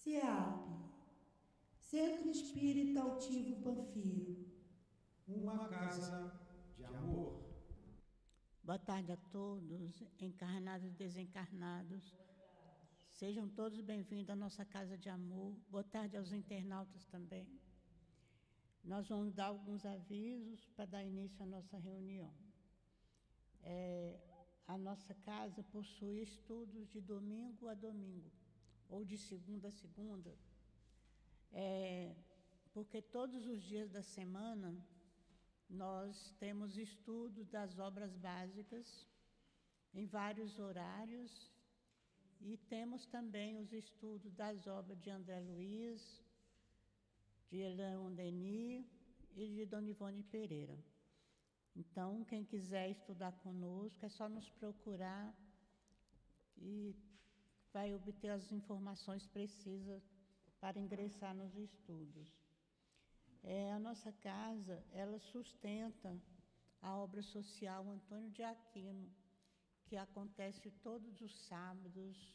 CEAP, Centro Espírita Altivo Panfiro. Uma casa de amor. Boa tarde a todos, encarnados e desencarnados. Sejam todos bem-vindos à nossa casa de amor. Boa tarde aos internautas também. Nós vamos dar alguns avisos para dar início à nossa reunião. A nossa casa possui estudos de domingo a domingo, ou de segunda a segunda, porque todos os dias da semana nós temos estudo das obras básicas em vários horários e temos também os estudos das obras de André Luiz, de Leon Denis e de Dona Ivone Pereira. Então, quem quiser estudar conosco, é só nos procurar e vai obter as informações precisas para ingressar nos estudos. A nossa casa, ela sustenta a obra social Antônio de Aquino, que acontece todos os sábados,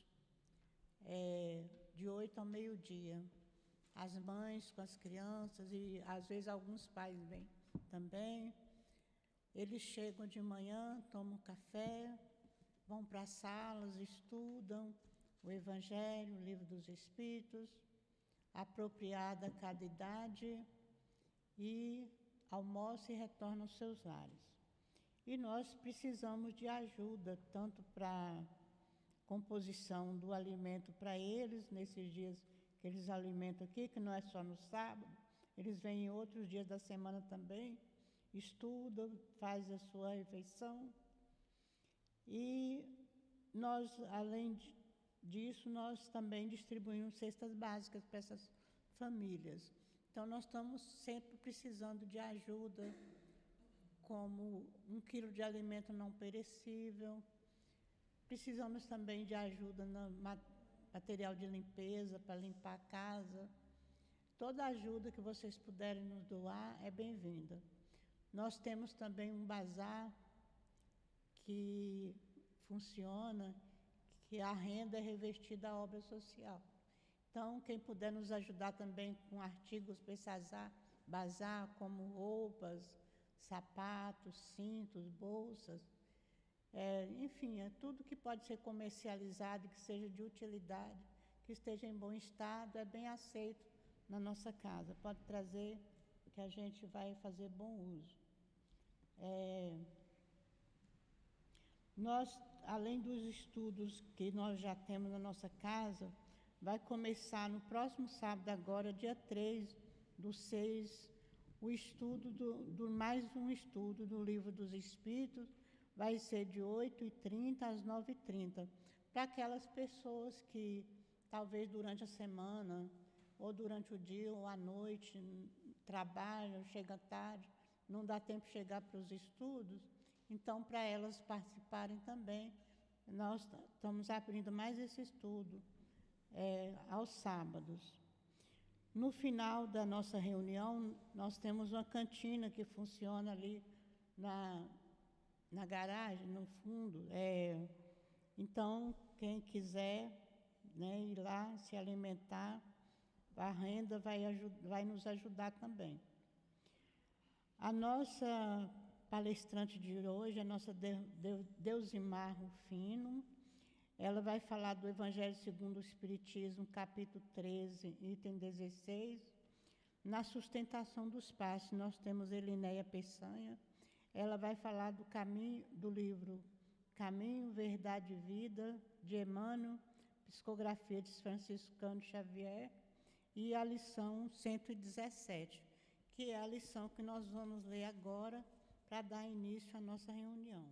de 8 ao meio-dia. As mães com as crianças e, às vezes, alguns pais vêm também. Eles chegam de manhã, tomam café, vão para as salas, estudam o Evangelho, o Livro dos Espíritos, apropriado a cada idade, e almoçam e retornam aos seus lares. E nós precisamos de ajuda, tanto para composição do alimento para eles, nesses dias que eles alimentam aqui, que não é só no sábado, eles vêm em outros dias da semana também, estudam, fazem a sua refeição. E nós, além disso, nós também distribuímos cestas básicas para essas famílias. Então, nós estamos sempre precisando de ajuda, como 1 quilo de alimento não perecível. Precisamos também de ajuda no material de limpeza, para limpar a casa. Toda ajuda que vocês puderem nos doar é bem-vinda. Nós temos também um bazar que funciona, que a renda é revestida à obra social. Então, quem puder nos ajudar também com artigos para esse bazar, como roupas, sapatos, cintos, bolsas, enfim, tudo que pode ser comercializado, que seja de utilidade, que esteja em bom estado, é bem aceito na nossa casa. Pode trazer, que a gente vai fazer bom uso. Nós, além dos estudos que nós já temos na nossa casa, vai começar no próximo sábado, agora, dia 3/6, o estudo mais um estudo do Livro dos Espíritos. Vai ser de 8h30 às 9h30, para aquelas pessoas que, talvez durante a semana, ou durante o dia, ou à noite, trabalham, chegam tarde, não dá tempo de chegar para os estudos. Então, para elas participarem também, nós estamos abrindo mais esse estudo aos sábados. No final da nossa reunião, nós temos uma cantina que funciona ali na garagem, no fundo. Então, quem quiser, ir lá se alimentar, a renda vai nos ajudar também. A nossa palestrante de hoje, a nossa Deusimar Rufino, ela vai falar do Evangelho segundo o Espiritismo, capítulo 13, item 16. Na sustentação dos passos, nós temos Elinéia Peçanha. Ela vai falar do livro Caminho, Verdade e Vida, de Emmanuel, psicografia de Franciscano Xavier, e a lição 117, que é a lição que nós vamos ler agora para dar início à nossa reunião.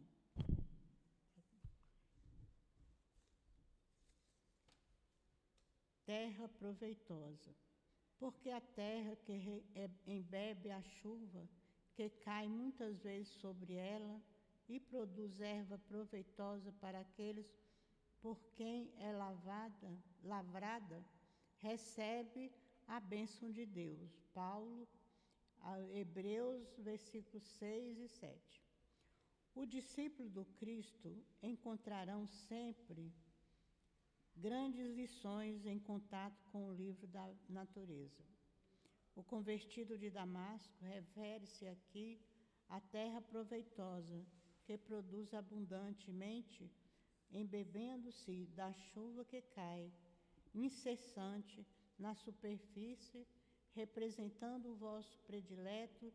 Terra proveitosa. Porque a terra que embebe a chuva, que cai muitas vezes sobre ela e produz erva proveitosa para aqueles por quem é lavrada, recebe a bênção de Deus. Paulo, Hebreus, versículos 6 e 7. O discípulo do Cristo encontrarão sempre grandes lições em contato com o livro da natureza. O convertido de Damasco refere-se aqui à terra proveitosa, que produz abundantemente, embebendo-se da chuva que cai, incessante, na superfície, representando o vosso predileto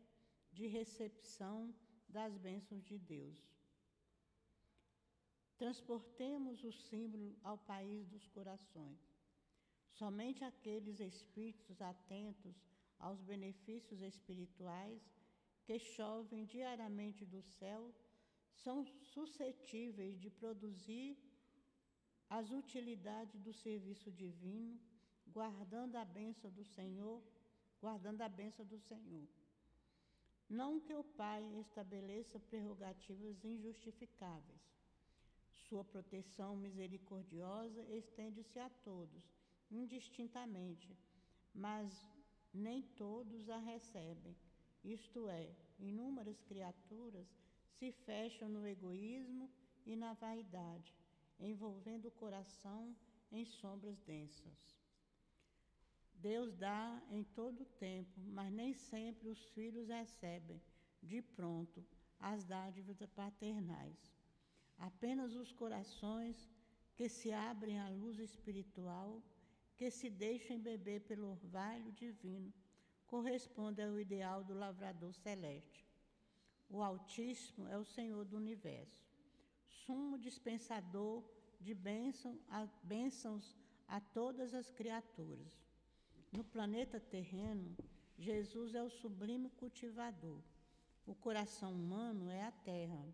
de recepção das bênçãos de Deus. Transportemos o símbolo ao país dos corações. Somente aqueles espíritos atentos aos benefícios espirituais que chovem diariamente do céu são suscetíveis de produzir as utilidades do serviço divino, guardando a bênção do Senhor. Não que o Pai estabeleça prerrogativas injustificáveis. Sua proteção misericordiosa estende-se a todos, indistintamente, mas nem todos a recebem. Isto é, inúmeras criaturas se fecham no egoísmo e na vaidade, envolvendo o coração em sombras densas. Deus dá em todo o tempo, mas nem sempre os filhos recebem de pronto as dádivas paternais. Apenas os corações que se abrem à luz espiritual, que se deixam embeber pelo orvalho divino, correspondem ao ideal do lavrador celeste. O Altíssimo é o Senhor do Universo, sumo dispensador de bênçãos a todas as criaturas. No planeta terreno, Jesus é o sublime cultivador. O coração humano é a terra.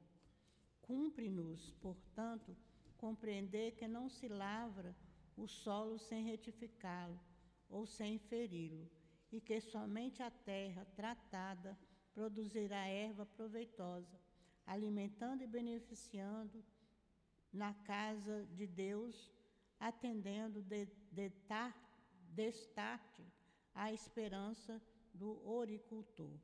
Cumpre-nos, portanto, compreender que não se lavra o solo sem retificá-lo ou sem feri-lo, e que somente a terra tratada produzirá erva proveitosa, alimentando e beneficiando na casa de Deus, atendendo destarte à esperança do oricultor.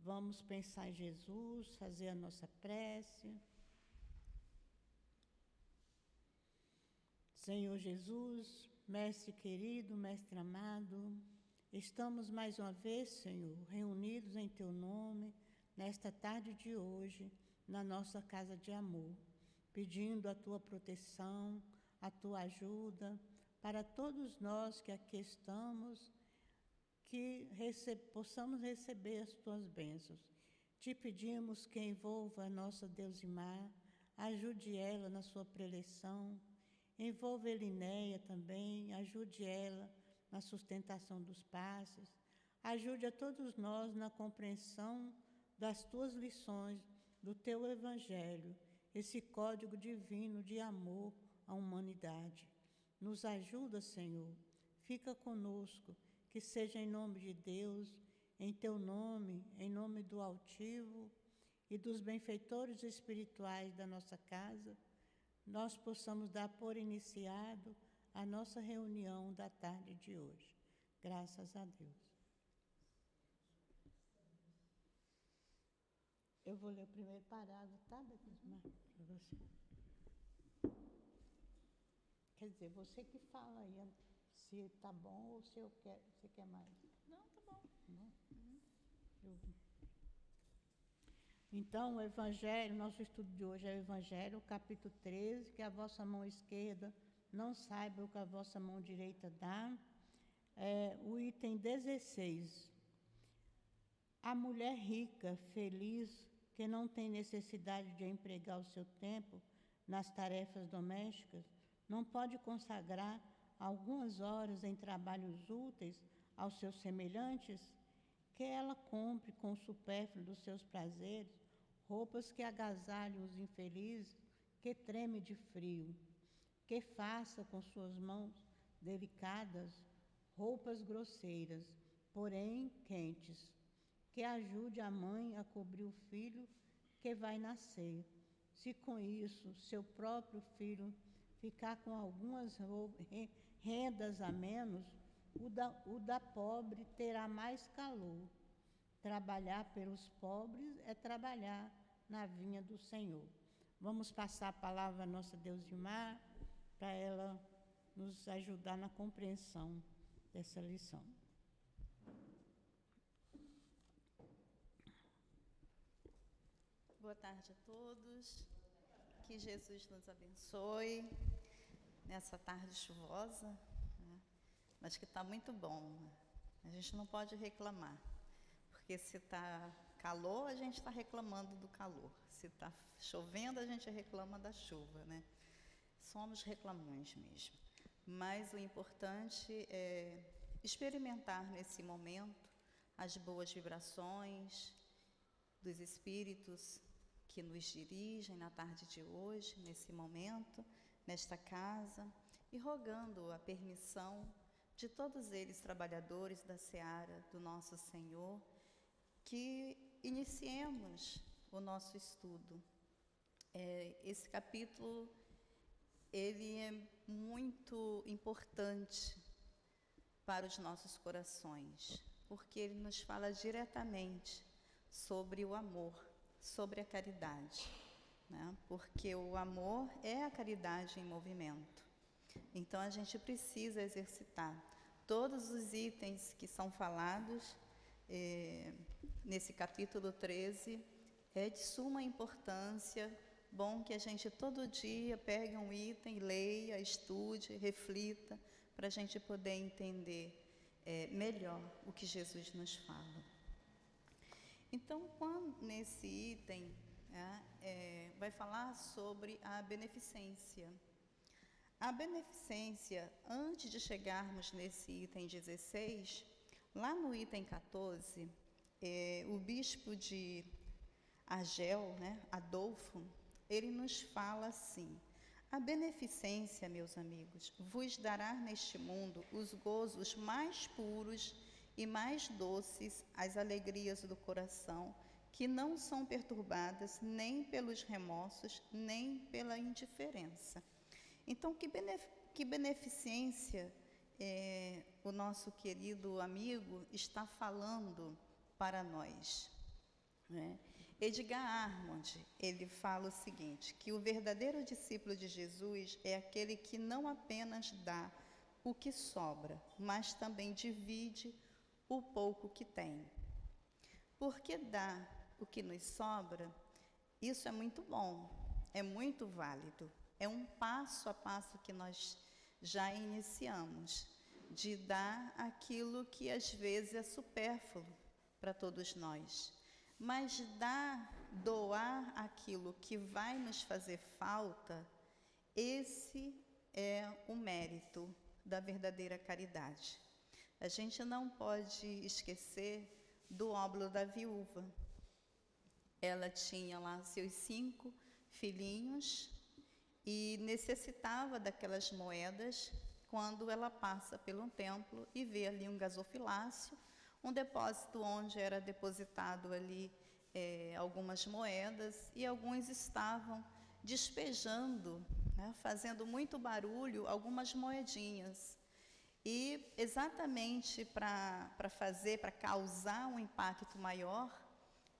Vamos pensar em Jesus, fazer a nossa prece. Senhor Jesus, Mestre querido, Mestre amado, estamos mais uma vez, Senhor, reunidos em Teu nome, nesta tarde de hoje, na nossa casa de amor, pedindo a Tua proteção, a Tua ajuda, para todos nós que aqui estamos, que possamos receber as Tuas bênçãos. Te pedimos que envolva a nossa Deusimar, ajude ela na sua preleção, envolva Elinéia também, ajude ela na sustentação dos passos, ajude a todos nós na compreensão das Tuas lições, do Teu Evangelho, esse código divino de amor à humanidade. Nos ajuda, Senhor, fica conosco, que seja em nome de Deus, em Teu nome, em nome do Altivo e dos benfeitores espirituais da nossa casa, nós possamos dar por iniciado a nossa reunião da tarde de hoje. Graças a Deus. Eu vou ler o primeiro parágrafo, tá, Betismar? Para você. Quer dizer, você que fala aí se está bom ou se você quer mais. Não, tá bom. Então, o Evangelho, nosso estudo de hoje é o Evangelho, capítulo 13, que a vossa mão esquerda não saiba o que a vossa mão direita dá. O item 16. A mulher rica, feliz, que não tem necessidade de empregar o seu tempo nas tarefas domésticas, não pode consagrar algumas horas em trabalhos úteis aos seus semelhantes? Que ela compre com o supérfluo dos seus prazeres roupas que agasalhem os infelizes, que tremem de frio, que faça com suas mãos delicadas roupas grosseiras, porém quentes, que ajude a mãe a cobrir o filho que vai nascer. Se com isso seu próprio filho ficar com algumas rendas a menos, o da pobre terá mais calor. Trabalhar pelos pobres é trabalhar na vinha do Senhor. Vamos passar a palavra à nossa Deusimar, para ela nos ajudar na compreensão dessa lição. Boa tarde a todos. Que Jesus nos abençoe nessa tarde chuvosa, né? Mas que está muito bom, né? A gente não pode reclamar, porque se está calor, a gente está reclamando do calor. Se está chovendo, a gente reclama da chuva, né? Somos reclamões mesmo. Mas o importante é experimentar nesse momento as boas vibrações dos espíritos que nos dirigem na tarde de hoje, nesse momento, nesta casa, e rogando a permissão de todos eles, trabalhadores da seara do nosso Senhor, que iniciemos o nosso estudo. Esse capítulo, ele é muito importante para os nossos corações, porque ele nos fala diretamente sobre o amor, sobre a caridade, né? Porque o amor é a caridade em movimento. Então a gente precisa exercitar todos os itens que são falados nesse capítulo 13, é de suma importância. Bom que a gente todo dia pegue um item, leia, estude, reflita, para a gente poder entender melhor o que Jesus nos fala. Então, nesse item, vai falar sobre a beneficência. A beneficência, antes de chegarmos nesse item 16, lá no item 14, o bispo de Argel, né, Adolfo, ele nos fala assim: a beneficência, meus amigos, vos dará neste mundo os gozos mais puros e mais doces, as alegrias do coração, que não são perturbadas nem pelos remorsos, nem pela indiferença. Então, que beneficência o nosso querido amigo está falando para nós, né? Edgar Armand, ele fala o seguinte, que o verdadeiro discípulo de Jesus é aquele que não apenas dá o que sobra, mas também divide o pouco que tem. Porque dá o que nos sobra, isso é muito bom, é muito válido. É um passo a passo que nós já iniciamos, de dar aquilo que às vezes é supérfluo para todos nós. Mas doar aquilo que vai nos fazer falta, esse é o mérito da verdadeira caridade. A gente não pode esquecer do óbolo da viúva. Ela tinha lá seus 5 filhinhos e necessitava daquelas moedas quando ela passa pelo templo e vê ali um gasofilácio, um depósito onde era depositado ali algumas moedas, e alguns estavam despejando, né, fazendo muito barulho, algumas moedinhas. E exatamente para causar um impacto maior,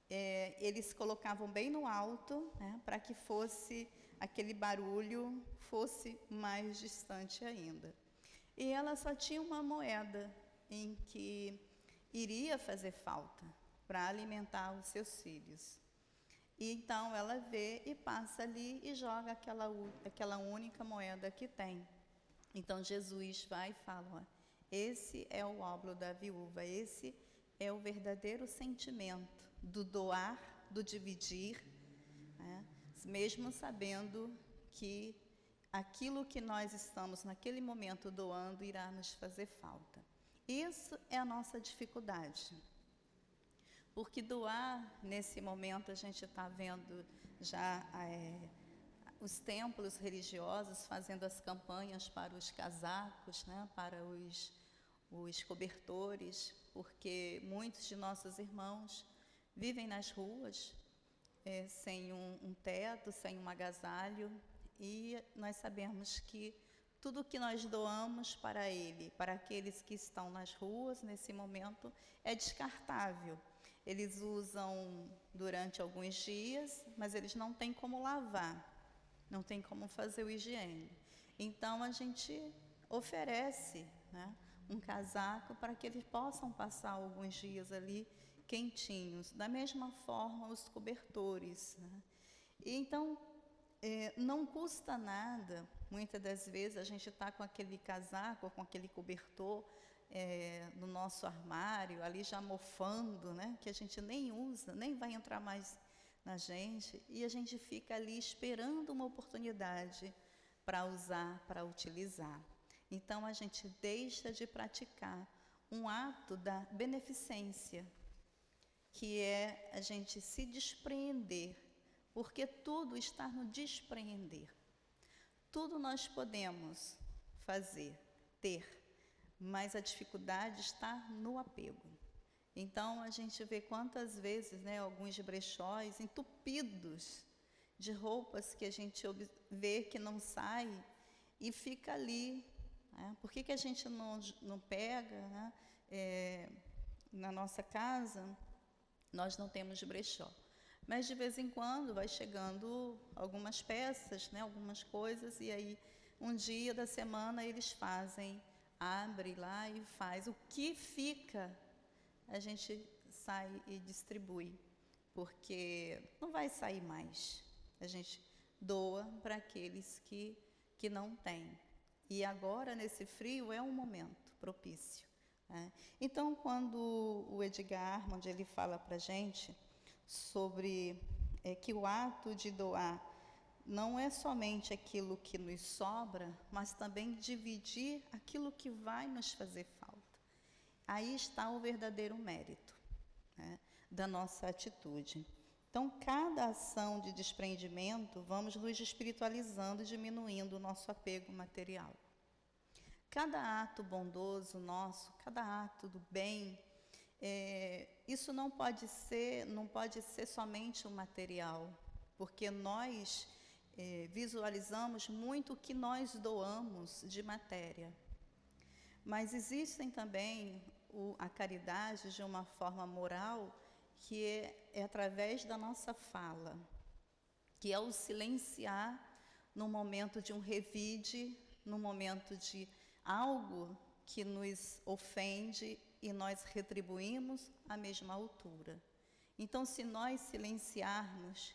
eles colocavam bem no alto, né, para que aquele barulho fosse mais distante ainda. E ela só tinha uma moeda em que iria fazer falta para alimentar os seus filhos. E então ela vê e passa ali e joga aquela única moeda que tem. Então Jesus vai e fala, ó, esse é o óbolo da viúva, esse é o verdadeiro sentimento do doar, do dividir, né, mesmo sabendo que aquilo que nós estamos naquele momento doando irá nos fazer falta. Isso é a nossa dificuldade. Porque doar, nesse momento, a gente está vendo já os templos religiosos fazendo as campanhas para os casacos, né, para os cobertores, porque muitos de nossos irmãos vivem nas ruas, sem um teto, sem um agasalho, e nós sabemos que tudo que nós doamos para para aqueles que estão nas ruas nesse momento, é descartável. Eles usam durante alguns dias, mas eles não têm como lavar, não tem como fazer o higiene. Então, a gente oferece, né, um casaco para que eles possam passar alguns dias ali quentinhos. Da mesma forma, os cobertores, né? E então, não custa nada, muitas das vezes, a gente está com aquele casaco, com aquele cobertor no nosso armário, ali já mofando, né, que a gente nem usa, nem vai entrar mais na gente, e a gente fica ali esperando uma oportunidade para usar, para utilizar. Então, a gente deixa de praticar um ato da beneficência, que é a gente se despreender, porque tudo está no despreender. Tudo nós podemos fazer, ter, mas a dificuldade está no apego. Então, a gente vê quantas vezes, né, alguns brechóis entupidos de roupas que a gente vê que não sai e fica ali. Né? Por que a gente não pega, né? Na nossa casa, nós não temos brechó. Mas, de vez em quando, vai chegando algumas peças, né, algumas coisas, e aí, um dia da semana, eles abre lá e faz. O que fica, a gente sai e distribui, porque não vai sair mais. A gente doa para aqueles que não têm. E agora, nesse frio, é um momento propício. Né? Então, quando o Edgar Armand ele fala para a gente sobre que o ato de doar não é somente aquilo que nos sobra, mas também dividir aquilo que vai nos fazer falta. Aí está o verdadeiro mérito, né, da nossa atitude. Então, cada ação de desprendimento, vamos nos espiritualizando e diminuindo o nosso apego material. Cada ato bondoso nosso, cada ato do bem, isso não pode ser somente o material, porque nós visualizamos muito o que nós doamos de matéria. Mas existem também a caridade de uma forma moral, que é através da nossa fala, que é o silenciar no momento de um revide, no momento de algo que nos ofende e nós retribuímos à mesma altura. Então, se nós silenciarmos,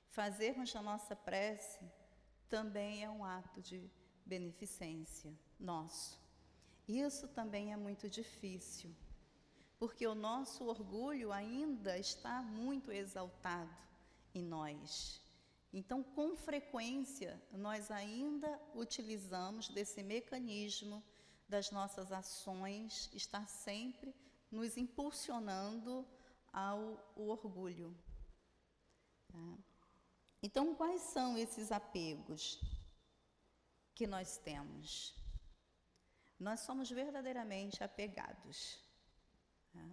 fazermos a nossa prece, também é um ato de beneficência nosso. Isso também é muito difícil, porque o nosso orgulho ainda está muito exaltado em nós. Então, com frequência, nós ainda utilizamos desse mecanismo das nossas ações, estar sempre nos impulsionando ao orgulho. Tá? Então, quais são esses apegos que nós temos? Nós somos verdadeiramente apegados. Tá?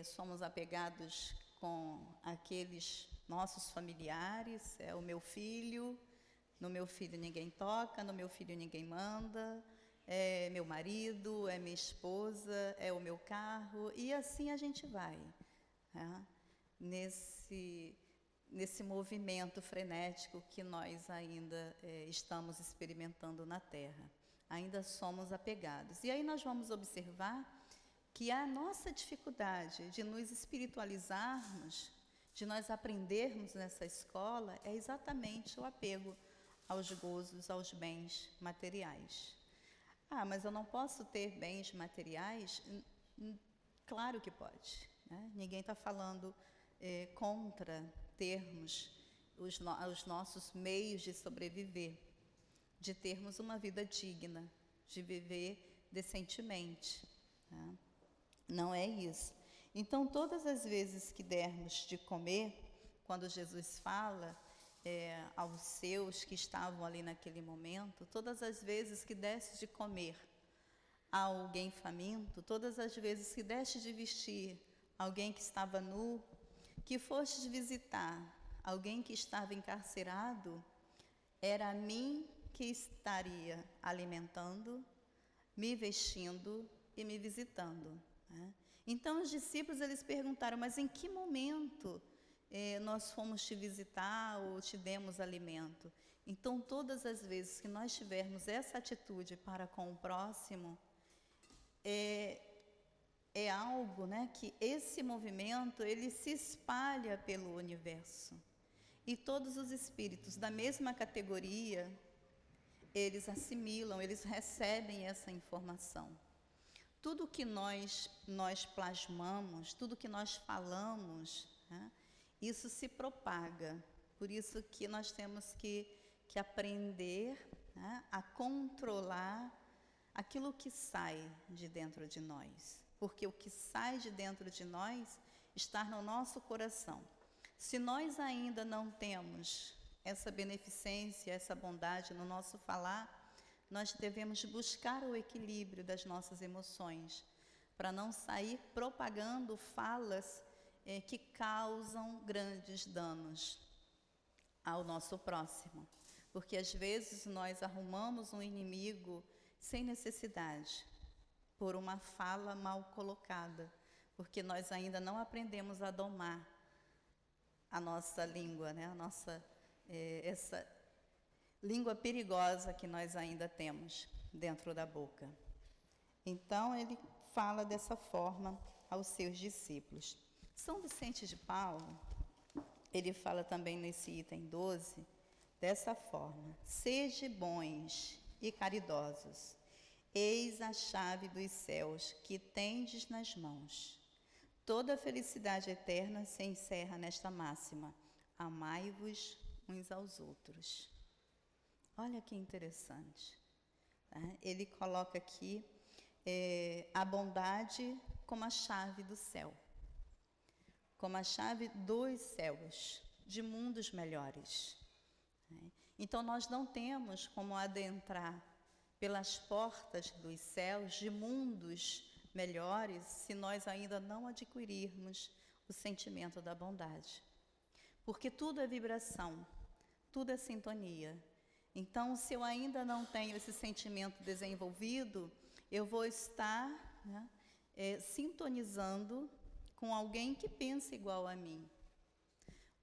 Somos apegados com aqueles nossos familiares, o meu filho, no meu filho ninguém toca, no meu filho ninguém manda, é meu marido, é minha esposa, é o meu carro, e assim a gente vai, tá? Nesse movimento frenético que nós ainda estamos experimentando na Terra. Ainda somos apegados. E aí nós vamos observar que a nossa dificuldade de nos espiritualizarmos, de nós aprendermos nessa escola, é exatamente o apego aos gozos, aos bens materiais. Ah, mas eu não posso ter bens materiais? Claro que pode. Né? Ninguém está falando contra termos os nossos meios de sobreviver, de termos uma vida digna, de viver decentemente. Né? Não é isso. Então, todas as vezes que dermos de comer, quando Jesus fala aos seus que estavam ali naquele momento, todas as vezes que deste de comer a alguém faminto, todas as vezes que deste de vestir alguém que estava nu, que fostes visitar alguém que estava encarcerado, era a mim que estaria alimentando, me vestindo e me visitando. Né? Então, os discípulos, eles perguntaram, mas em que momento nós fomos te visitar ou te demos alimento. Então, todas as vezes que nós tivermos essa atitude para com o próximo, é algo, né, que esse movimento, ele se espalha pelo universo. E todos os espíritos da mesma categoria, eles assimilam, eles recebem essa informação. Tudo que nós plasmamos, tudo que nós falamos, né, isso se propaga. Por isso que nós temos que aprender, né, a controlar aquilo que sai de dentro de nós. Porque o que sai de dentro de nós está no nosso coração. Se nós ainda não temos essa beneficência, essa bondade no nosso falar, nós devemos buscar o equilíbrio das nossas emoções, para não sair propagando falas que causam grandes danos ao nosso próximo. Porque às vezes nós arrumamos um inimigo sem necessidade, por uma fala mal colocada, porque nós ainda não aprendemos a domar a nossa língua, né? Essa língua perigosa que nós ainda temos dentro da boca. Então, ele fala dessa forma aos seus discípulos. São Vicente de Paulo, ele fala também nesse item 12, dessa forma: sede bons e caridosos, eis a chave dos céus que tendes nas mãos. Toda a felicidade eterna se encerra nesta máxima: amai-vos uns aos outros. Olha que interessante, né? Ele coloca aqui a bondade como a chave do céu, como a chave dos céus, de mundos melhores, né? Então, nós não temos como adentrar pelas portas dos céus, de mundos melhores, se nós ainda não adquirirmos o sentimento da bondade. Porque tudo é vibração, tudo é sintonia. Então, se eu ainda não tenho esse sentimento desenvolvido, eu vou estar, né, sintonizando com alguém que pensa igual a mim.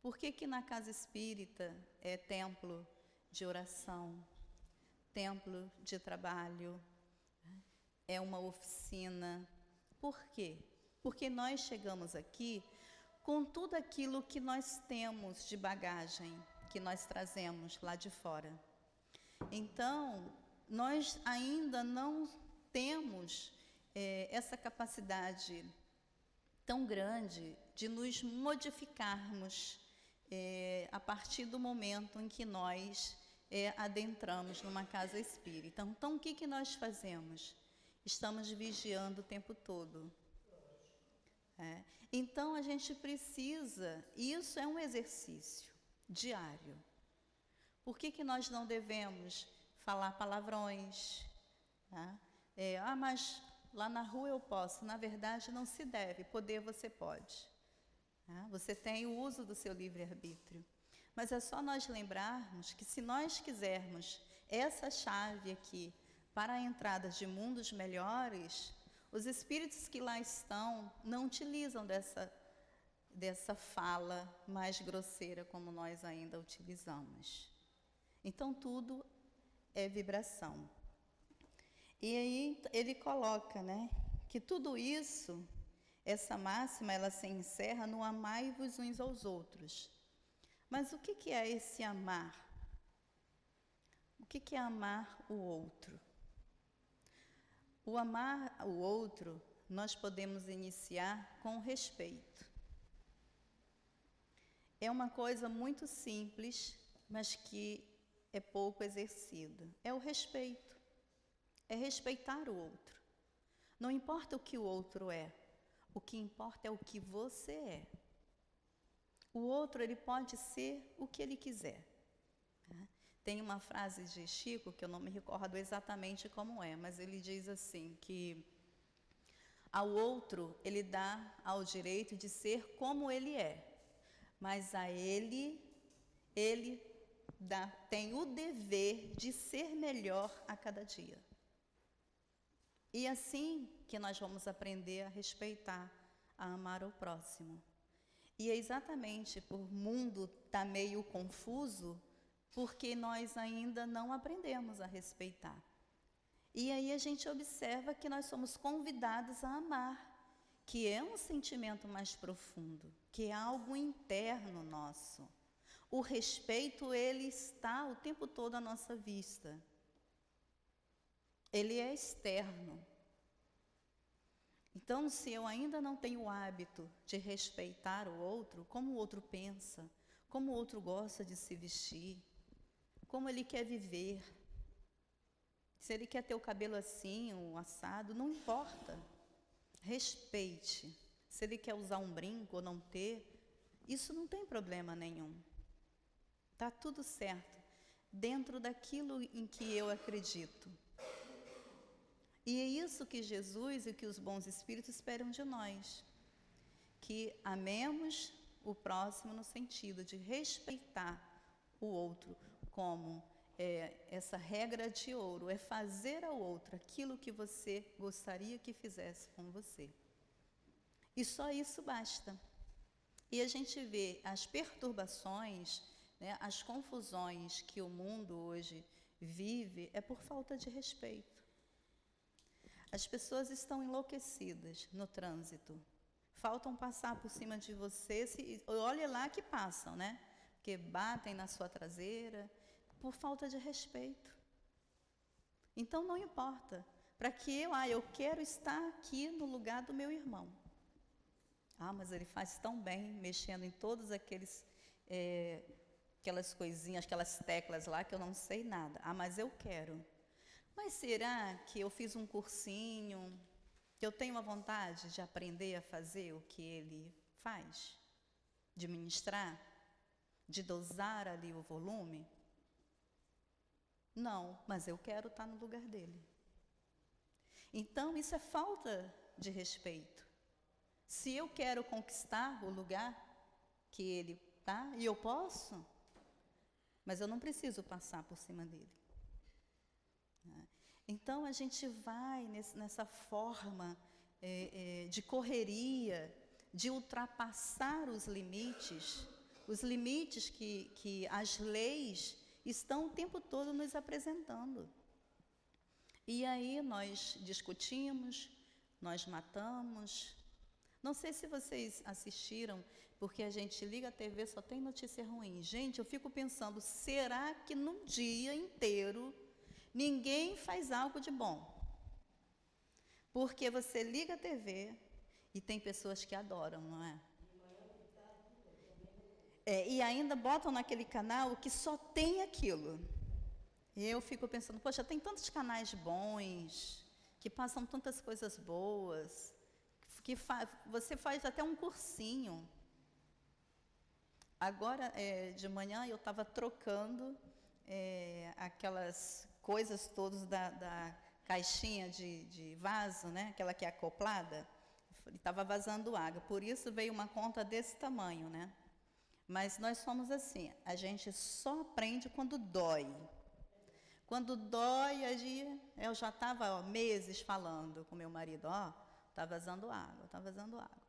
Por que na casa espírita é templo de oração, templo de trabalho, é uma oficina? Por quê? Porque nós chegamos aqui com tudo aquilo que nós temos de bagagem, que nós trazemos lá de fora. Então, nós ainda não temos essa capacidade tão grande de nos modificarmos a partir do momento em que nós adentramos numa casa espírita. Então, o que nós fazemos? Estamos vigiando o tempo todo. Então, a gente precisa, isso é um exercício diário. Por que nós não devemos falar palavrões? Tá? Mas lá na rua eu posso. Na verdade, não se deve. Poder você pode. Tá? Você tem o uso do seu livre-arbítrio. Mas é só nós lembrarmos que, se nós quisermos essa chave aqui para a entrada de mundos melhores, os espíritos que lá estão não utilizam dessa fala mais grosseira como nós ainda utilizamos. Então, tudo é vibração. E aí ele coloca, né, que tudo isso, essa máxima, ela se encerra no amai-vos uns aos outros. Mas o que é esse amar? O que é amar o outro? O amar o outro, nós podemos iniciar com respeito. É uma coisa muito simples, mas que é pouco exercida. É o respeito. É respeitar o outro. Não importa o que o outro é. O que importa é o que você é. O outro, ele pode ser o que ele quiser. Tem uma frase de Chico, que eu não me recordo exatamente como é, mas ele diz assim, que ao outro ele dá ao direito de ser como ele é, mas a ele tem o dever de ser melhor a cada dia. E assim que nós vamos aprender a respeitar, a amar o próximo. E é exatamente por o mundo estar meio confuso, porque nós ainda não aprendemos a respeitar. E aí a gente observa que nós somos convidados a amar, que é um sentimento mais profundo, que é algo interno nosso. O respeito, ele está o tempo todo à nossa vista. Ele é externo. Então, se eu ainda não tenho o hábito de respeitar o outro, como o outro pensa, como o outro gosta de se vestir, como ele quer viver, se ele quer ter o cabelo assim, ou assado, não importa. Respeite. Se ele quer usar um brinco ou não ter, isso não tem problema nenhum. Está tudo certo, dentro daquilo em que eu acredito. E é isso que Jesus e que os bons espíritos esperam de nós. Que amemos o próximo no sentido de respeitar o outro como essa regra de ouro, é fazer ao outro aquilo que você gostaria que fizesse com você. E só isso basta. E a gente vê as perturbações, né, as confusões que o mundo hoje vive, é por falta de respeito. As pessoas estão enlouquecidas no trânsito. Faltam passar por cima de você, olha lá que passam, né? Porque batem na sua traseira, por falta de respeito. Então não importa, para que eu quero estar aqui no lugar do meu irmão. Mas ele faz tão bem, mexendo em todos aquelas coisinhas, aquelas teclas lá que eu não sei nada. Mas eu quero. Mas será que eu fiz um cursinho, que eu tenho uma vontade de aprender a fazer o que ele faz? De ministrar? De dosar ali o volume? Não, mas eu quero estar no lugar dele. Então, isso é falta de respeito. Se eu quero conquistar o lugar que ele está, e eu posso, mas eu não preciso passar por cima dele. Então, a gente vai nessa forma de correria, de ultrapassar os limites que as leis estão o tempo todo nos apresentando. E aí nós discutimos, nós matamos. Não sei se vocês assistiram, porque a gente liga a TV, só tem notícia ruim. Gente, eu fico pensando, será que num dia inteiro ninguém faz algo de bom? Porque você liga a TV e tem pessoas que adoram, não é? E ainda botam naquele canal que só tem aquilo. E eu fico pensando, poxa, tem tantos canais bons, que passam tantas coisas boas, que você faz até um cursinho. Agora, de manhã, eu estava trocando aquelas coisas todas da caixinha de vaso, né? Aquela que é acoplada, estava vazando água. Por isso veio uma conta desse tamanho, né? Mas nós somos assim, a gente só aprende quando dói. Quando dói, eu já estava meses falando com meu marido, está vazando água, está vazando água.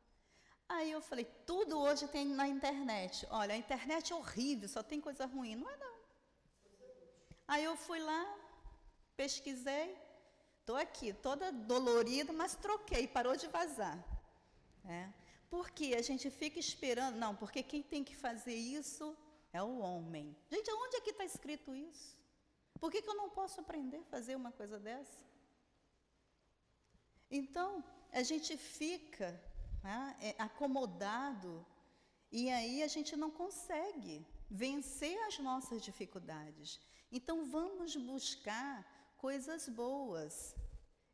Aí eu falei, tudo hoje tem na internet. Olha, a internet é horrível, só tem coisa ruim. Não é não. Aí eu fui lá, pesquisei, estou aqui, toda dolorida, mas troquei, parou de vazar. Porque a gente fica esperando, não, porque quem tem que fazer isso é o homem. Gente, onde é que está escrito isso? Por que eu não posso aprender a fazer uma coisa dessa? Então, a gente fica acomodado e aí a gente não consegue vencer as nossas dificuldades. Então, vamos buscar coisas boas.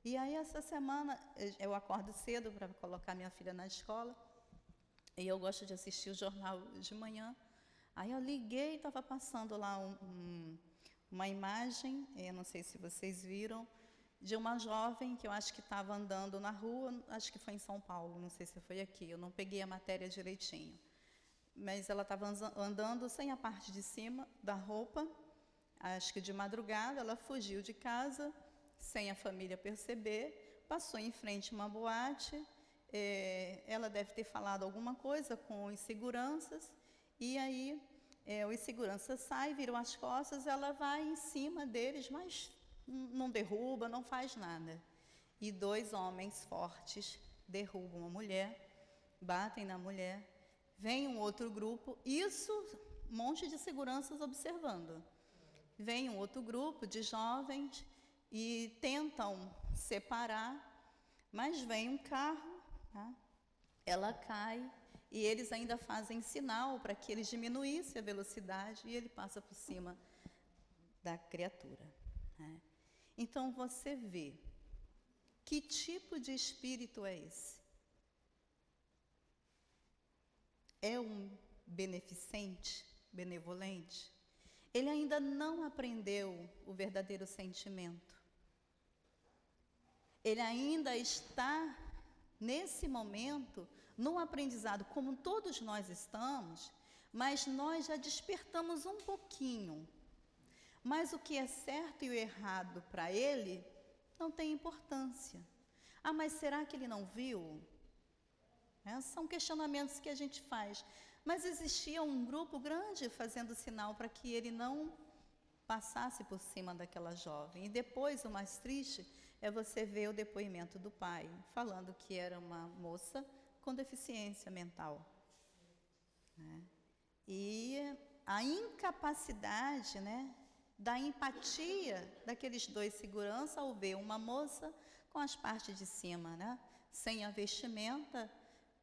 E aí, essa semana, eu acordo cedo para colocar minha filha na escola, e eu gosto de assistir o jornal de manhã. Aí eu liguei, estava passando lá uma imagem, eu não sei se vocês viram, de uma jovem que eu acho que estava andando na rua, acho que foi em São Paulo, não sei se foi aqui, eu não peguei a matéria direitinho. Mas ela estava andando sem a parte de cima da roupa, acho que de madrugada, ela fugiu de casa, sem a família perceber, passou em frente a uma boate, ela deve ter falado alguma coisa com os seguranças, e aí os seguranças saem, viram as costas, ela vai em cima deles, mas não derruba, não faz nada. E 2 homens fortes derrubam a mulher, batem na mulher, vem um outro grupo, isso, um monte de seguranças observando. Vem um outro grupo de jovens e tentam separar, mas vem um carro, tá? Ela cai e eles ainda fazem sinal para que eles diminuíssem a velocidade e ele passa por cima da criatura, né? Então você vê que tipo de espírito é esse? É um beneficente, benevolente? Ele ainda não aprendeu o verdadeiro sentimento. Ele ainda está, nesse momento, num aprendizado, como todos nós estamos, mas nós já despertamos um pouquinho. Mas o que é certo e o errado para ele não tem importância. Ah, mas será que ele não viu? São questionamentos que a gente faz. Mas existia um grupo grande fazendo sinal para que ele não passasse por cima daquela jovem. E depois, o mais triste é você ver o depoimento do pai, falando que era uma moça com deficiência mental, né? E a incapacidade, né, da empatia daqueles 2 seguranças ao ver uma moça com as partes de cima, né, sem a vestimenta,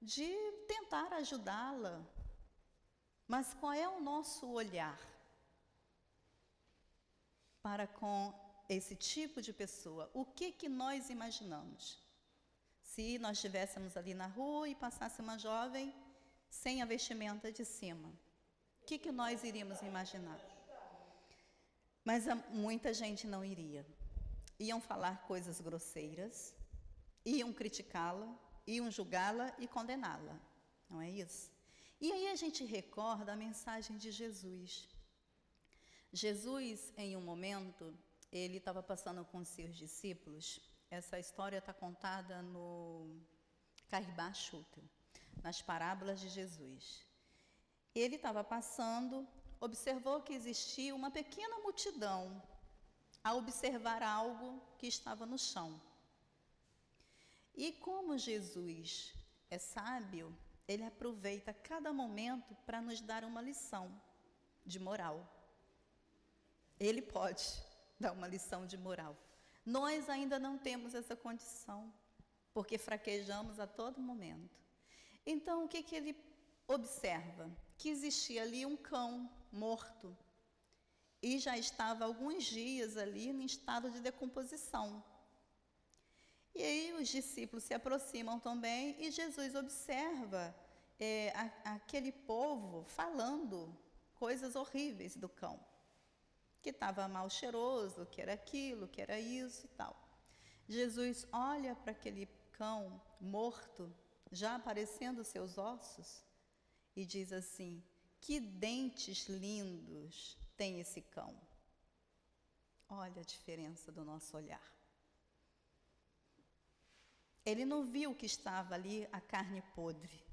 de tentar ajudá-la. Mas qual é o nosso olhar para com esse tipo de pessoa? O que nós imaginamos? Se nós estivéssemos ali na rua e passasse uma jovem sem a vestimenta de cima, o que nós iríamos imaginar? Mas muita gente não iria. Iam falar coisas grosseiras, iam criticá-la, iam julgá-la e condená-la. Não é isso? E aí a gente recorda a mensagem de Jesus. Jesus, em um momento, ele estava passando com os seus discípulos. Essa história está contada no Caribá Schutel, nas parábolas de Jesus. Ele estava passando, observou que existia uma pequena multidão a observar algo que estava no chão. E como Jesus é sábio, ele aproveita cada momento para nos dar uma lição de moral. Ele pode dar uma lição de moral. Nós ainda não temos essa condição, porque fraquejamos a todo momento. Então, o que ele observa? Que existia ali um cão morto e já estava há alguns dias ali em estado de decomposição. E aí os discípulos se aproximam também e Jesus observa aquele povo falando coisas horríveis do cão, que estava mal cheiroso, que era aquilo, que era isso e tal. Jesus olha para aquele cão morto, já aparecendo seus ossos, e diz assim: que dentes lindos tem esse cão. Olha a diferença do nosso olhar. Ele não viu que estava ali a carne podre,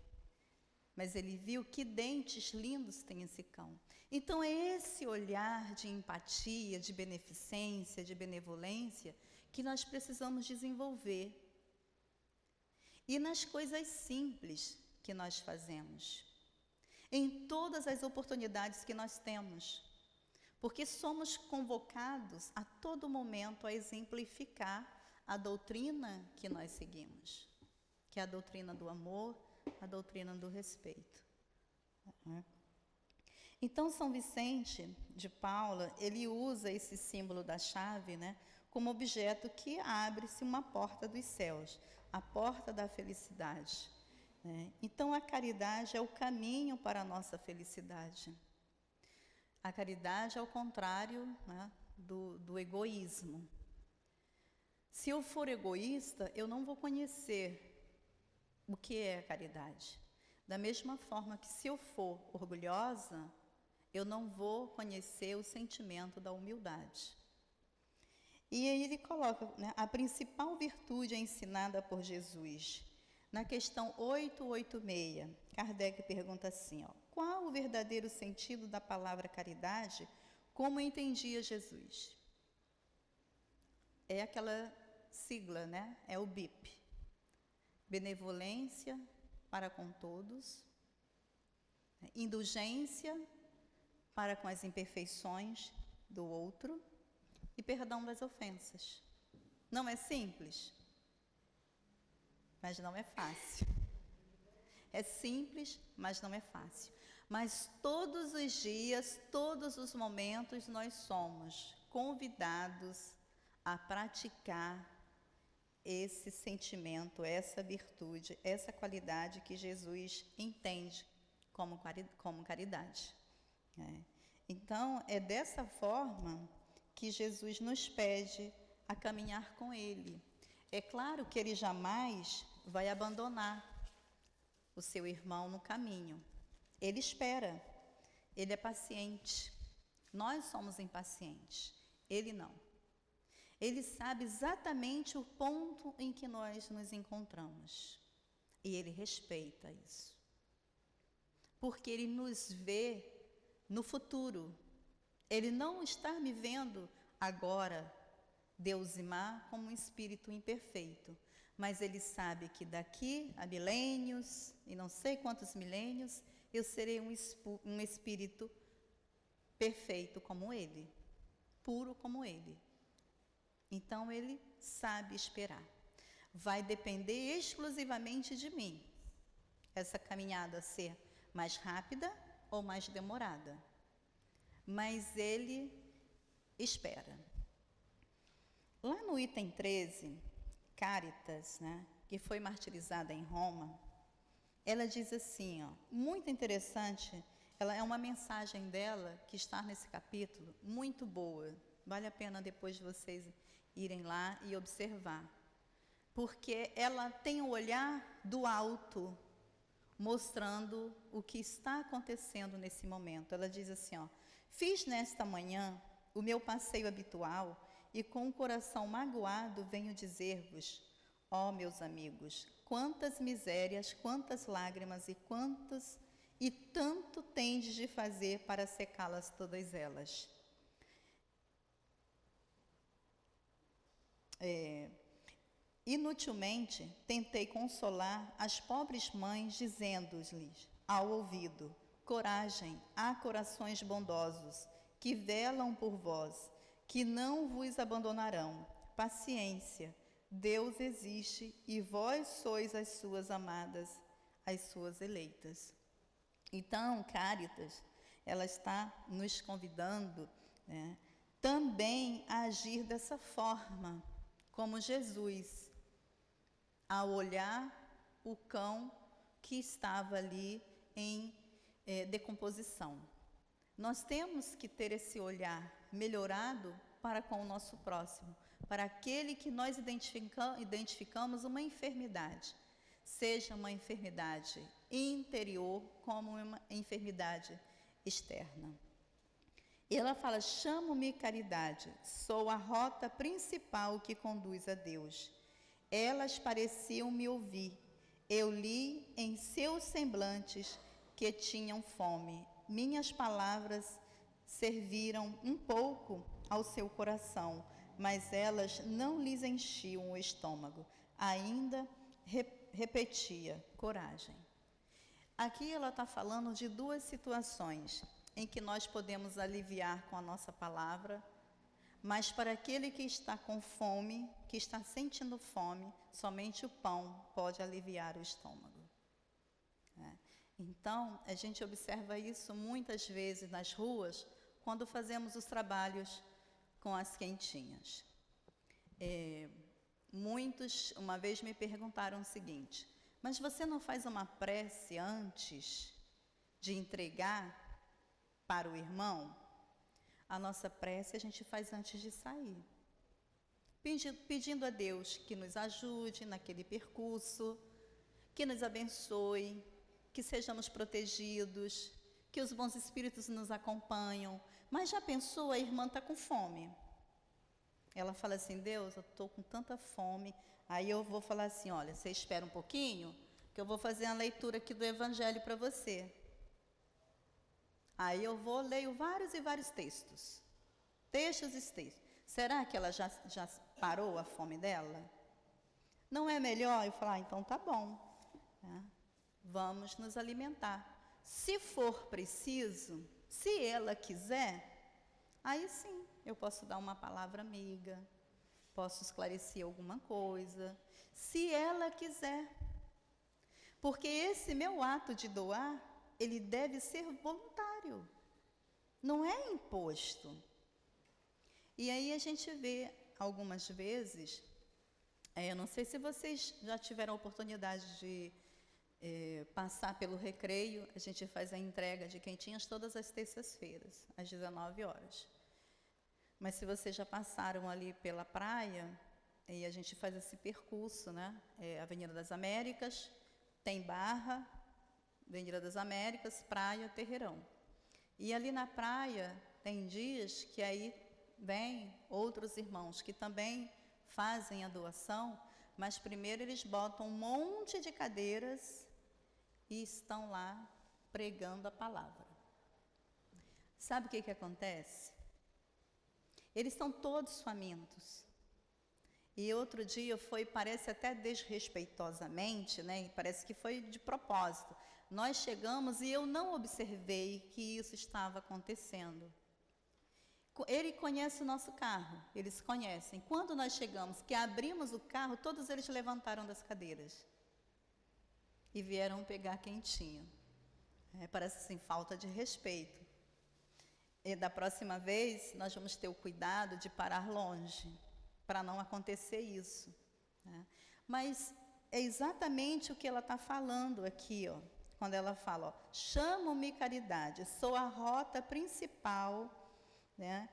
mas ele viu que dentes lindos tem esse cão. Então é esse olhar de empatia, de beneficência, de benevolência que nós precisamos desenvolver. E nas coisas simples que nós fazemos, em todas as oportunidades que nós temos, porque somos convocados a todo momento a exemplificar a doutrina que nós seguimos, que é a doutrina do amor, a doutrina do respeito. Então, São Vicente de Paula, ele usa esse símbolo da chave, né, como objeto que abre-se uma porta dos céus, a porta da felicidade, né? Então, a caridade é o caminho para a nossa felicidade. A caridade é o contrário, né, do egoísmo. Se eu for egoísta, eu não vou conhecer o que é a caridade. Da mesma forma que se eu for orgulhosa, eu não vou conhecer o sentimento da humildade. E aí ele coloca, né, a principal virtude ensinada por Jesus Na questão 886, Kardec pergunta assim, ó, qual o verdadeiro sentido da palavra caridade, como entendia Jesus? É aquela sigla, né? É o BIP. Benevolência para com todos, indulgência para com as imperfeições do outro e perdão das ofensas. Não é simples? Mas não é fácil. É simples, mas não é fácil. Mas todos os dias, todos os momentos, nós somos convidados a praticar esse sentimento, essa virtude, essa qualidade que Jesus entende como caridade. Então, é dessa forma que Jesus nos pede a caminhar com Ele. É claro que Ele jamais vai abandonar o seu irmão no caminho. Ele espera, Ele é paciente. Nós somos impacientes, Ele não. Ele sabe exatamente o ponto em que nós nos encontramos. E Ele respeita isso. Porque Ele nos vê no futuro. Ele não está me vendo agora, Deus e má, como um espírito imperfeito. Mas Ele sabe que daqui a milênios, e não sei quantos milênios, eu serei um espírito perfeito como Ele, puro como Ele. Então, Ele sabe esperar. Vai depender exclusivamente de mim, essa caminhada ser mais rápida ou mais demorada. Mas Ele espera. Lá no item 13, Cáritas, né, que foi martirizada em Roma, ela diz assim, ó, muito interessante, ela é uma mensagem dela que está nesse capítulo, muito boa. Vale a pena depois vocês irem lá e observar. Porque ela tem o olhar do alto, mostrando o que está acontecendo nesse momento. Ela diz assim, ó, fiz nesta manhã o meu passeio habitual e com o coração magoado venho dizer-vos, ó meus amigos, quantas misérias, quantas lágrimas e tanto tendes de fazer para secá-las todas elas. Inutilmente tentei consolar as pobres mães, dizendo-lhes ao ouvido, coragem, há corações bondosos, que velam por vós, que não vos abandonarão. Paciência, Deus existe e vós sois as suas amadas, as suas eleitas. Então, Cáritas, ela está nos convidando, né, também a agir dessa forma, como Jesus, ao olhar o cão que estava ali em decomposição. Nós temos que ter esse olhar melhorado para com o nosso próximo, para aquele que nós identificamos uma enfermidade, seja uma enfermidade interior como uma enfermidade externa. E ela fala, chamo-me caridade, sou a rota principal que conduz a Deus. Elas pareciam me ouvir, eu li em seus semblantes que tinham fome. Minhas palavras serviram um pouco ao seu coração, mas elas não lhes enchiam o estômago. Ainda repetia, coragem. Aqui ela está falando de duas situações em que nós podemos aliviar com a nossa palavra, mas para aquele que está com fome, que está sentindo fome, somente o pão pode aliviar o estômago. Então, a gente observa isso muitas vezes nas ruas, quando fazemos os trabalhos com as quentinhas. Muitos, uma vez me perguntaram o seguinte, mas você não faz uma prece antes de entregar para o irmão? A nossa prece a gente faz antes de sair, pedindo a Deus que nos ajude naquele percurso, que nos abençoe, que sejamos protegidos, que os bons espíritos nos acompanham. Mas já pensou, a irmã está com fome. ela fala assim, Deus, eu estou com tanta fome. Aí eu vou falar assim, olha, você espera um pouquinho, que eu vou fazer a leitura aqui do Evangelho para você. Aí eu vou, leio vários e vários textos. Textos e textos. Será que ela já parou a fome dela? Não é melhor eu falar, então tá bom, né? Vamos nos alimentar. Se for preciso, se ela quiser, aí sim, eu posso dar uma palavra amiga, posso esclarecer alguma coisa, se ela quiser. Porque esse meu ato de doar, ele deve ser voluntário, não é imposto. E aí a gente vê algumas vezes, eu não sei se vocês já tiveram a oportunidade de passar pelo recreio, a gente faz a entrega de quentinhas todas as terças-feiras, às 19 horas. Mas se vocês já passaram ali pela praia, e a gente faz esse percurso, né? Avenida das Américas, tem Barra, Avenida das Américas, Praia, Terreirão. E ali na praia, tem dias que aí vêm outros irmãos que também fazem a doação, mas primeiro eles botam um monte de cadeiras e estão lá pregando a palavra. Sabe o que acontece? Eles estão todos famintos. E outro dia parece até desrespeitosamente, né? E parece que foi de propósito. Nós chegamos e eu não observei que isso estava acontecendo. Ele conhece o nosso carro, eles conhecem. Quando nós chegamos, que abrimos o carro, todos eles levantaram das cadeiras e vieram pegar quentinho. Parece assim, falta de respeito. E da próxima vez, nós vamos ter o cuidado de parar longe, para não acontecer isso, né? Mas é exatamente o que ela está falando aqui, ó, quando ela fala, ó, chamo-me caridade, sou a rota principal, né,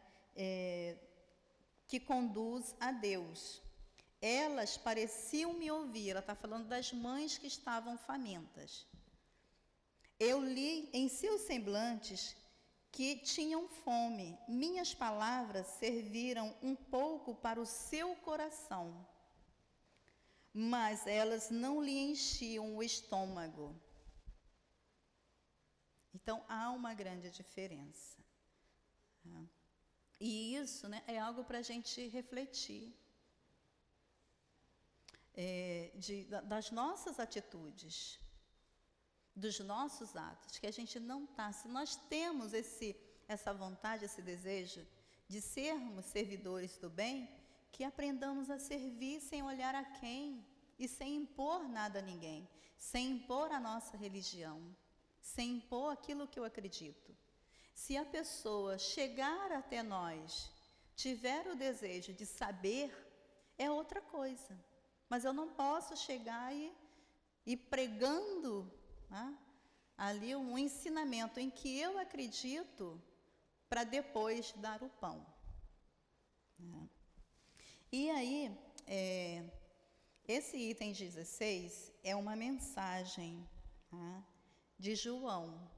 que conduz a Deus. Elas pareciam me ouvir, ela está falando das mães que estavam famintas. Eu li em seus semblantes que tinham fome. Minhas palavras serviram um pouco para o seu coração, mas elas não lhe enchiam o estômago. Então, há uma grande diferença. E isso, né, é algo para a gente refletir. Das nossas atitudes, dos nossos atos, que a gente não está. Se nós temos essa vontade, esse desejo de sermos servidores do bem, que aprendamos a servir sem olhar a quem e sem impor nada a ninguém, sem impor a nossa religião, sem impor aquilo que eu acredito. Se a pessoa chegar até nós, tiver o desejo de saber, é outra coisa. Mas eu não posso chegar e pregando, né, ali um ensinamento em que eu acredito para depois dar o pão. E aí, esse item 16 é uma mensagem, né, de João.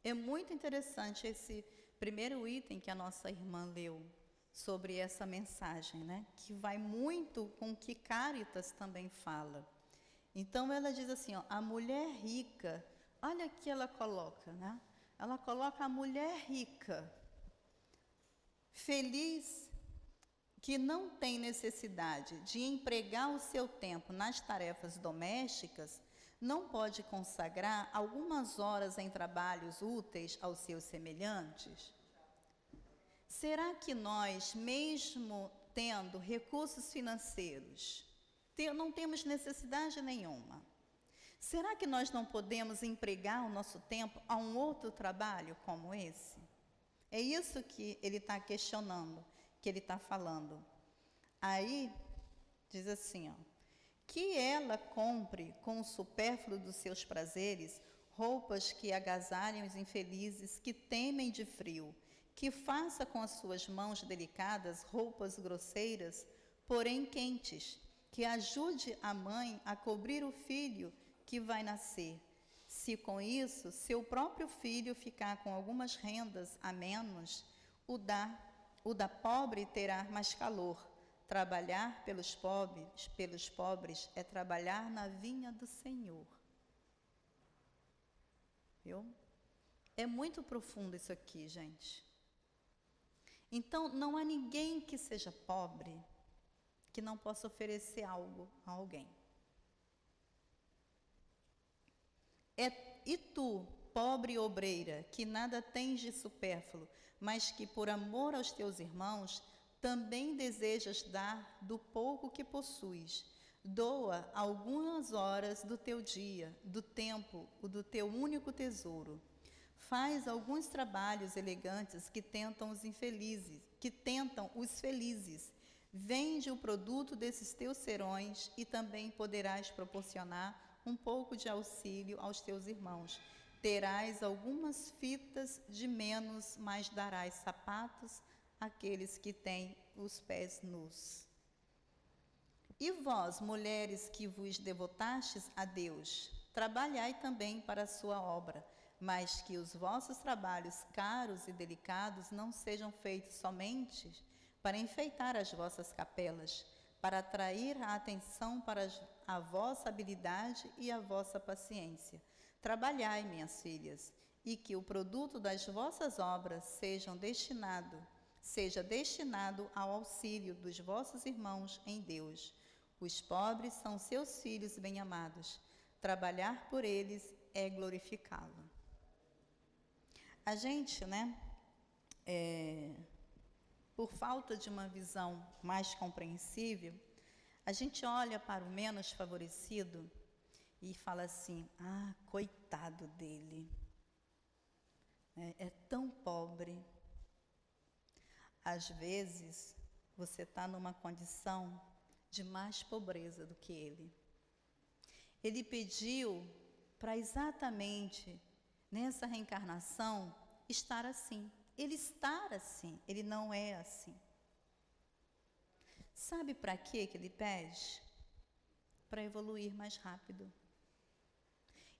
É muito interessante esse primeiro item que a nossa irmã leu sobre essa mensagem, né, que vai muito com o que Cáritas também fala. Então, ela diz assim, ó, a mulher rica, olha que ela coloca, né? Ela coloca a mulher rica, feliz, que não tem necessidade de empregar o seu tempo nas tarefas domésticas, não pode consagrar algumas horas em trabalhos úteis aos seus semelhantes? Será que nós, mesmo tendo recursos financeiros, não temos necessidade nenhuma? Será que nós não podemos empregar o nosso tempo a um outro trabalho como esse? É isso que ele está questionando, que ele está falando. Aí, diz assim, ó, que ela compre com o supérfluo dos seus prazeres roupas que agasalhem os infelizes que temem de frio, que faça com as suas mãos delicadas roupas grosseiras, porém quentes, que ajude a mãe a cobrir o filho que vai nascer. Se com isso seu próprio filho ficar com algumas rendas a menos, o da pobre terá mais calor, Trabalhar pelos pobres é trabalhar na vinha do Senhor. Viu? É muito profundo isso aqui, gente. Então, não há ninguém que seja pobre que não possa oferecer algo a alguém. E tu, pobre obreira, que nada tens de supérfluo, mas que por amor aos teus irmãos, também desejas dar do pouco que possuis. Doa algumas horas do teu dia, do tempo, o do teu único tesouro. Faz alguns trabalhos elegantes que tentam os felizes. Vende o produto desses teus serões e também poderás proporcionar um pouco de auxílio aos teus irmãos. Terás algumas fitas de menos, mas darás sapatos àqueles que têm os pés nus. E vós, mulheres que vos devotastes a Deus, trabalhai também para a sua obra, mas que os vossos trabalhos caros e delicados não sejam feitos somente para enfeitar as vossas capelas, para atrair a atenção para a vossa habilidade e a vossa paciência. Trabalhai, minhas filhas, e que o produto das vossas obras seja destinado ao auxílio dos vossos irmãos em Deus. Os pobres são seus filhos bem-amados. Trabalhar por eles é glorificá-lo. A gente, por falta de uma visão mais compreensível, a gente olha para o menos favorecido e fala assim: ah, coitado dele, é tão pobre. Às vezes, você está numa condição de mais pobreza do que ele. Ele pediu para exatamente nessa reencarnação estar assim. Ele está assim, ele não é assim. Sabe para que ele pede? Para evoluir mais rápido.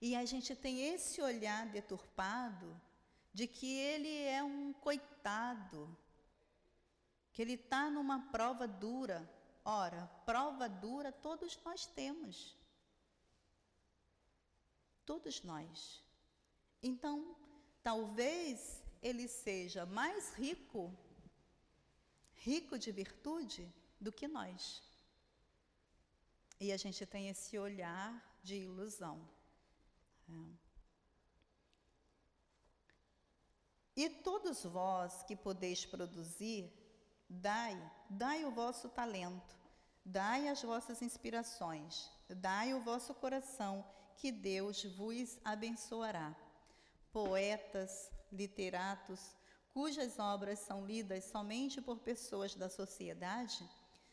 E a gente tem esse olhar deturpado de que ele é um coitado, que ele está numa prova dura. Ora, prova dura todos nós temos. Todos nós. Então, talvez ele seja mais rico de virtude, do que nós. E a gente tem esse olhar de ilusão. E todos vós que podeis produzir, dai o vosso talento, dai as vossas inspirações, dai o vosso coração, que Deus vos abençoará. Poetas, literatos, cujas obras são lidas somente por pessoas da sociedade,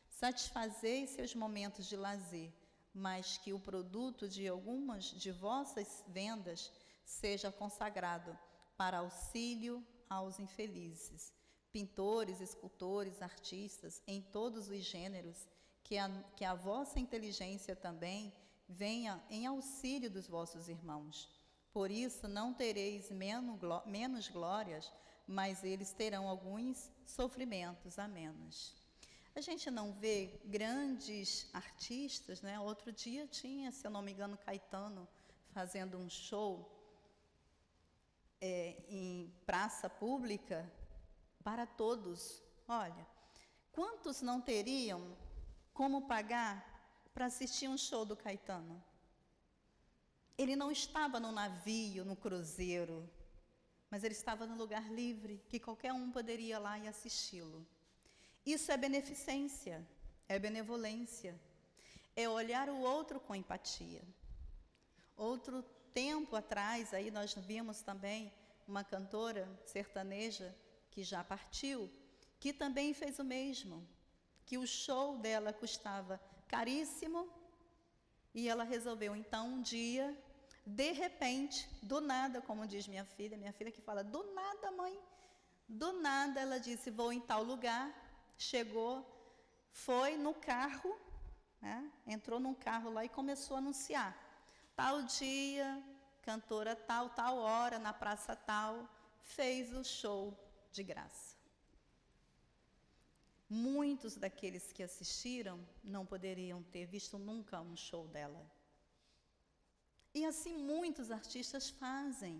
satisfazei seus momentos de lazer, mas que o produto de algumas de vossas vendas seja consagrado para auxílio aos infelizes. Pintores, escultores, artistas, em todos os gêneros, que a vossa inteligência também venha em auxílio dos vossos irmãos. Por isso não tereis menos glórias, mas eles terão alguns sofrimentos a menos. A gente não vê grandes artistas, Outro dia tinha, se eu não me engano, Caetano fazendo um show em praça pública para todos. Olha, quantos não teriam como pagar para assistir um show do Caetano? Ele não estava no navio, no cruzeiro, mas ele estava no lugar livre, que qualquer um poderia ir lá e assisti-lo. Isso é beneficência, é benevolência, é olhar o outro com empatia. Outro tempo atrás, aí nós vimos também uma cantora sertaneja que já partiu, que também fez o mesmo, que o show dela custava caríssimo, e ela resolveu, então, um dia, de repente, do nada, como diz minha filha que fala, do nada, mãe, do nada, ela disse, vou em tal lugar, chegou, foi no carro, entrou num carro lá e começou a anunciar, tal dia, cantora tal, tal hora, na praça tal, fez o show de graça. Muitos daqueles que assistiram não poderiam ter visto nunca um show dela. E assim muitos artistas fazem.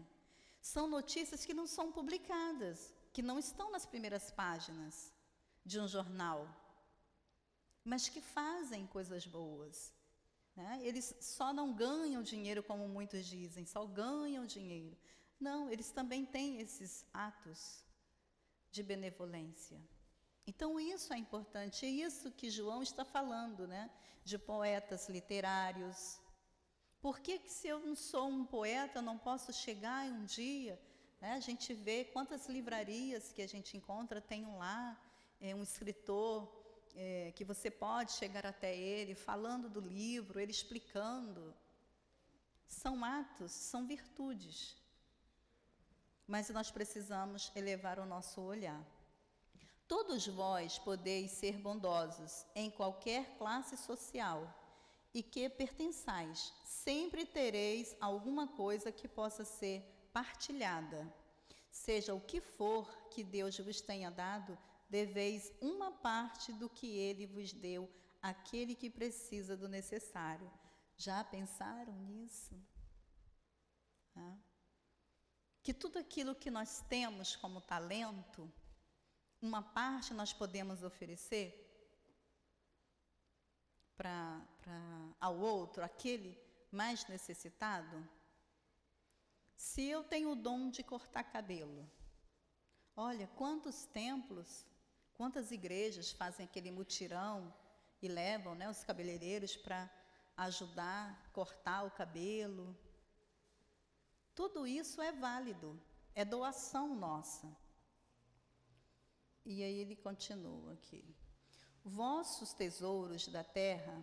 São notícias que não são publicadas, que não estão nas primeiras páginas de um jornal, mas que fazem coisas boas, né? Eles só não ganham dinheiro, como muitos dizem, só ganham dinheiro. Não, eles também têm esses atos de benevolência. Então isso é importante, é isso que João está falando, né? De poetas literários. Por que se eu não sou um poeta, eu não posso chegar um dia, né? A gente vê quantas livrarias que a gente encontra, tem lá um escritor que você pode chegar até ele, falando do livro, ele explicando. São atos, são virtudes. Mas nós precisamos elevar o nosso olhar. Todos vós podeis ser bondosos em qualquer classe social, e que pertençais, sempre tereis alguma coisa que possa ser partilhada. Seja o que for que Deus vos tenha dado, deveis uma parte do que Ele vos deu àquele que precisa do necessário. Já pensaram nisso? Que tudo aquilo que nós temos como talento, uma parte nós podemos oferecer ao outro, aquele mais necessitado. Se eu tenho o dom de cortar cabelo, olha, quantos templos, quantas igrejas fazem aquele mutirão e levam, né, os cabeleireiros para ajudar a cortar o cabelo. Tudo isso é válido, é doação nossa. E aí ele continua aqui. Vossos tesouros da terra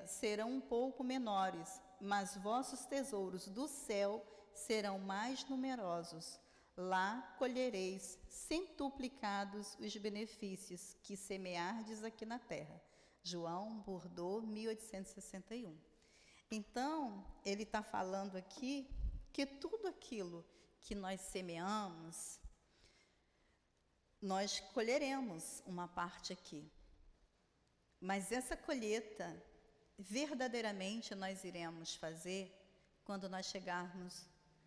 serão um pouco menores, mas vossos tesouros do céu serão mais numerosos. Lá colhereis centuplicados os benefícios que semeardes aqui na terra. João Bordeaux, 1861. Então, ele está falando aqui que tudo aquilo que nós semeamos, nós colheremos uma parte aqui. Mas essa colheita, verdadeiramente, nós iremos fazer quando nós chegarmos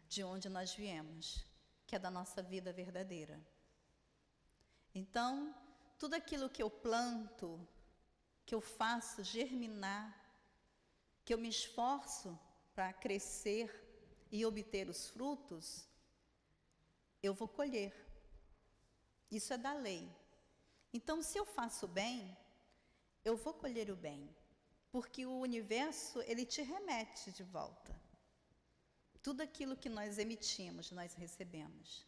de onde nós viemos, que é da nossa vida verdadeira. Então, tudo aquilo que eu planto, que eu faço germinar, que eu me esforço para crescer e obter os frutos, eu vou colher. Isso é da lei. Então, se eu faço bem, eu vou colher o bem, porque o universo, ele te remete de volta. Tudo aquilo que nós emitimos, nós recebemos.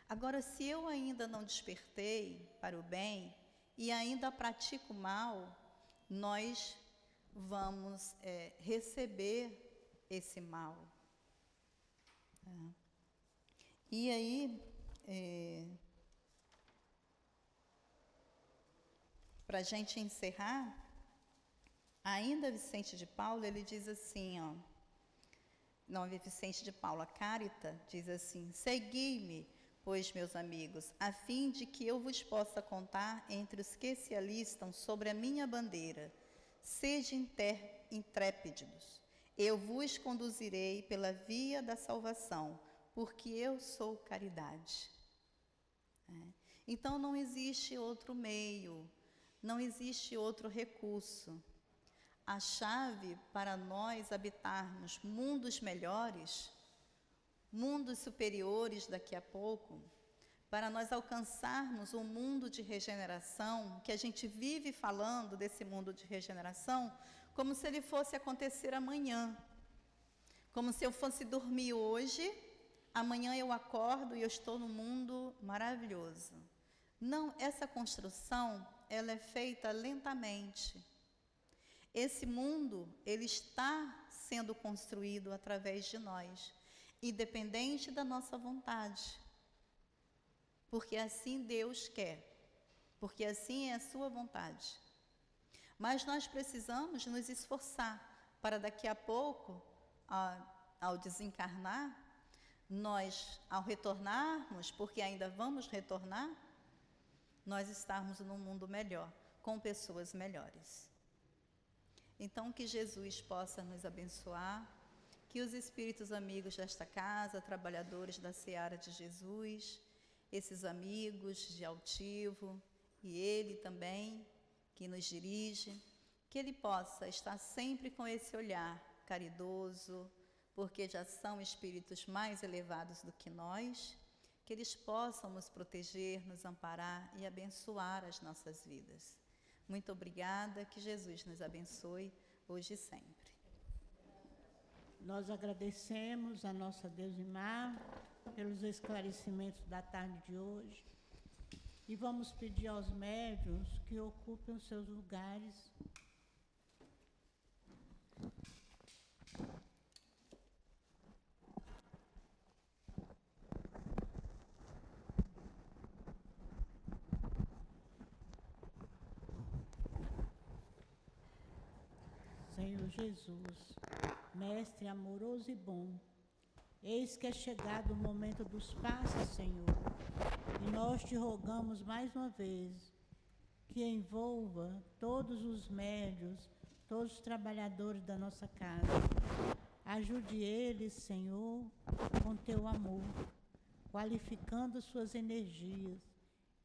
Agora, se eu ainda não despertei para o bem e ainda pratico o mal, nós vamos receber esse mal. E aí, para a gente encerrar, ainda Vicente de Paulo, ele diz assim, não é Vicente de Paulo, a Carita diz assim: segui-me, pois, meus amigos, a fim de que eu vos possa contar entre os que se alistam sobre a minha bandeira. Sede intrépidos, eu vos conduzirei pela via da salvação, porque eu sou caridade. Então, não existe outro meio, não existe outro recurso. A chave para nós habitarmos mundos melhores, mundos superiores daqui a pouco, para nós alcançarmos um mundo de regeneração, que a gente vive falando desse mundo de regeneração, como se ele fosse acontecer amanhã. Como se eu fosse dormir hoje, amanhã eu acordo e eu estou num mundo maravilhoso. Não, essa construção, ela é feita lentamente. Esse mundo, ele está sendo construído através de nós, independente da nossa vontade. Porque assim Deus quer, porque assim é a sua vontade. Mas nós precisamos nos esforçar para daqui a pouco, ao desencarnar, nós, ao retornarmos, porque ainda vamos retornar, nós estarmos num mundo melhor, com pessoas melhores. Então, que Jesus possa nos abençoar, que os espíritos amigos desta casa, trabalhadores da Seara de Jesus, esses amigos de altivo, e Ele também, que nos dirige, que Ele possa estar sempre com esse olhar caridoso, porque já são espíritos mais elevados do que nós, que eles possam nos proteger, nos amparar e abençoar as nossas vidas. Muito obrigada, que Jesus nos abençoe hoje e sempre. Nós agradecemos a nossa Deusimar pelos esclarecimentos da tarde de hoje e vamos pedir aos médiuns que ocupem os seus lugares. Senhor Jesus, Mestre amoroso e bom, eis que é chegado o momento dos passes, Senhor, e nós te rogamos mais uma vez que envolva todos os médiuns, todos os trabalhadores da nossa casa. Ajude eles, Senhor, com teu amor, qualificando suas energias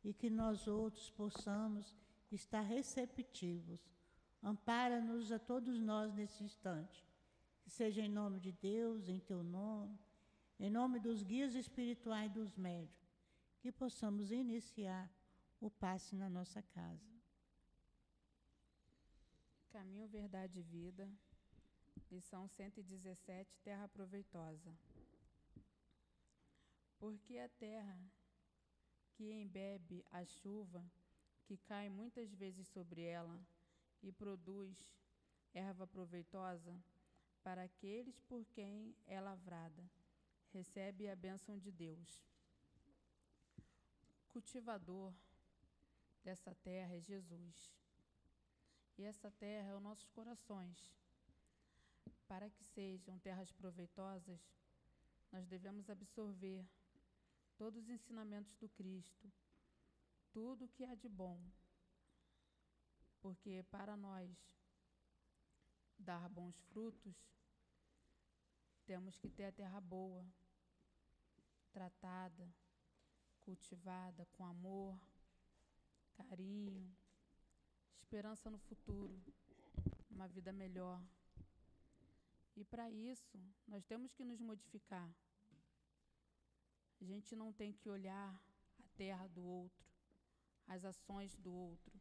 e que nós outros possamos estar receptivos. Ampara-nos a todos nós nesse instante, que seja em nome de Deus, em teu nome, em nome dos guias espirituais dos médiuns, que possamos iniciar o passe na nossa casa. Caminho, Verdade e Vida, lição 117, Terra Proveitosa. Porque a terra que embebe a chuva, que cai muitas vezes sobre ela, e produz erva proveitosa para aqueles por quem é lavrada, recebe a bênção de Deus. O cultivador dessa terra é Jesus. E essa terra é os nossos corações. Para que sejam terras proveitosas, nós devemos absorver todos os ensinamentos do Cristo, tudo o que há de bom. Porque para nós dar bons frutos, temos que ter a terra boa, tratada, cultivada com amor, carinho, esperança no futuro, uma vida melhor. E para isso, nós temos que nos modificar. A gente não tem que olhar a terra do outro, as ações do outro.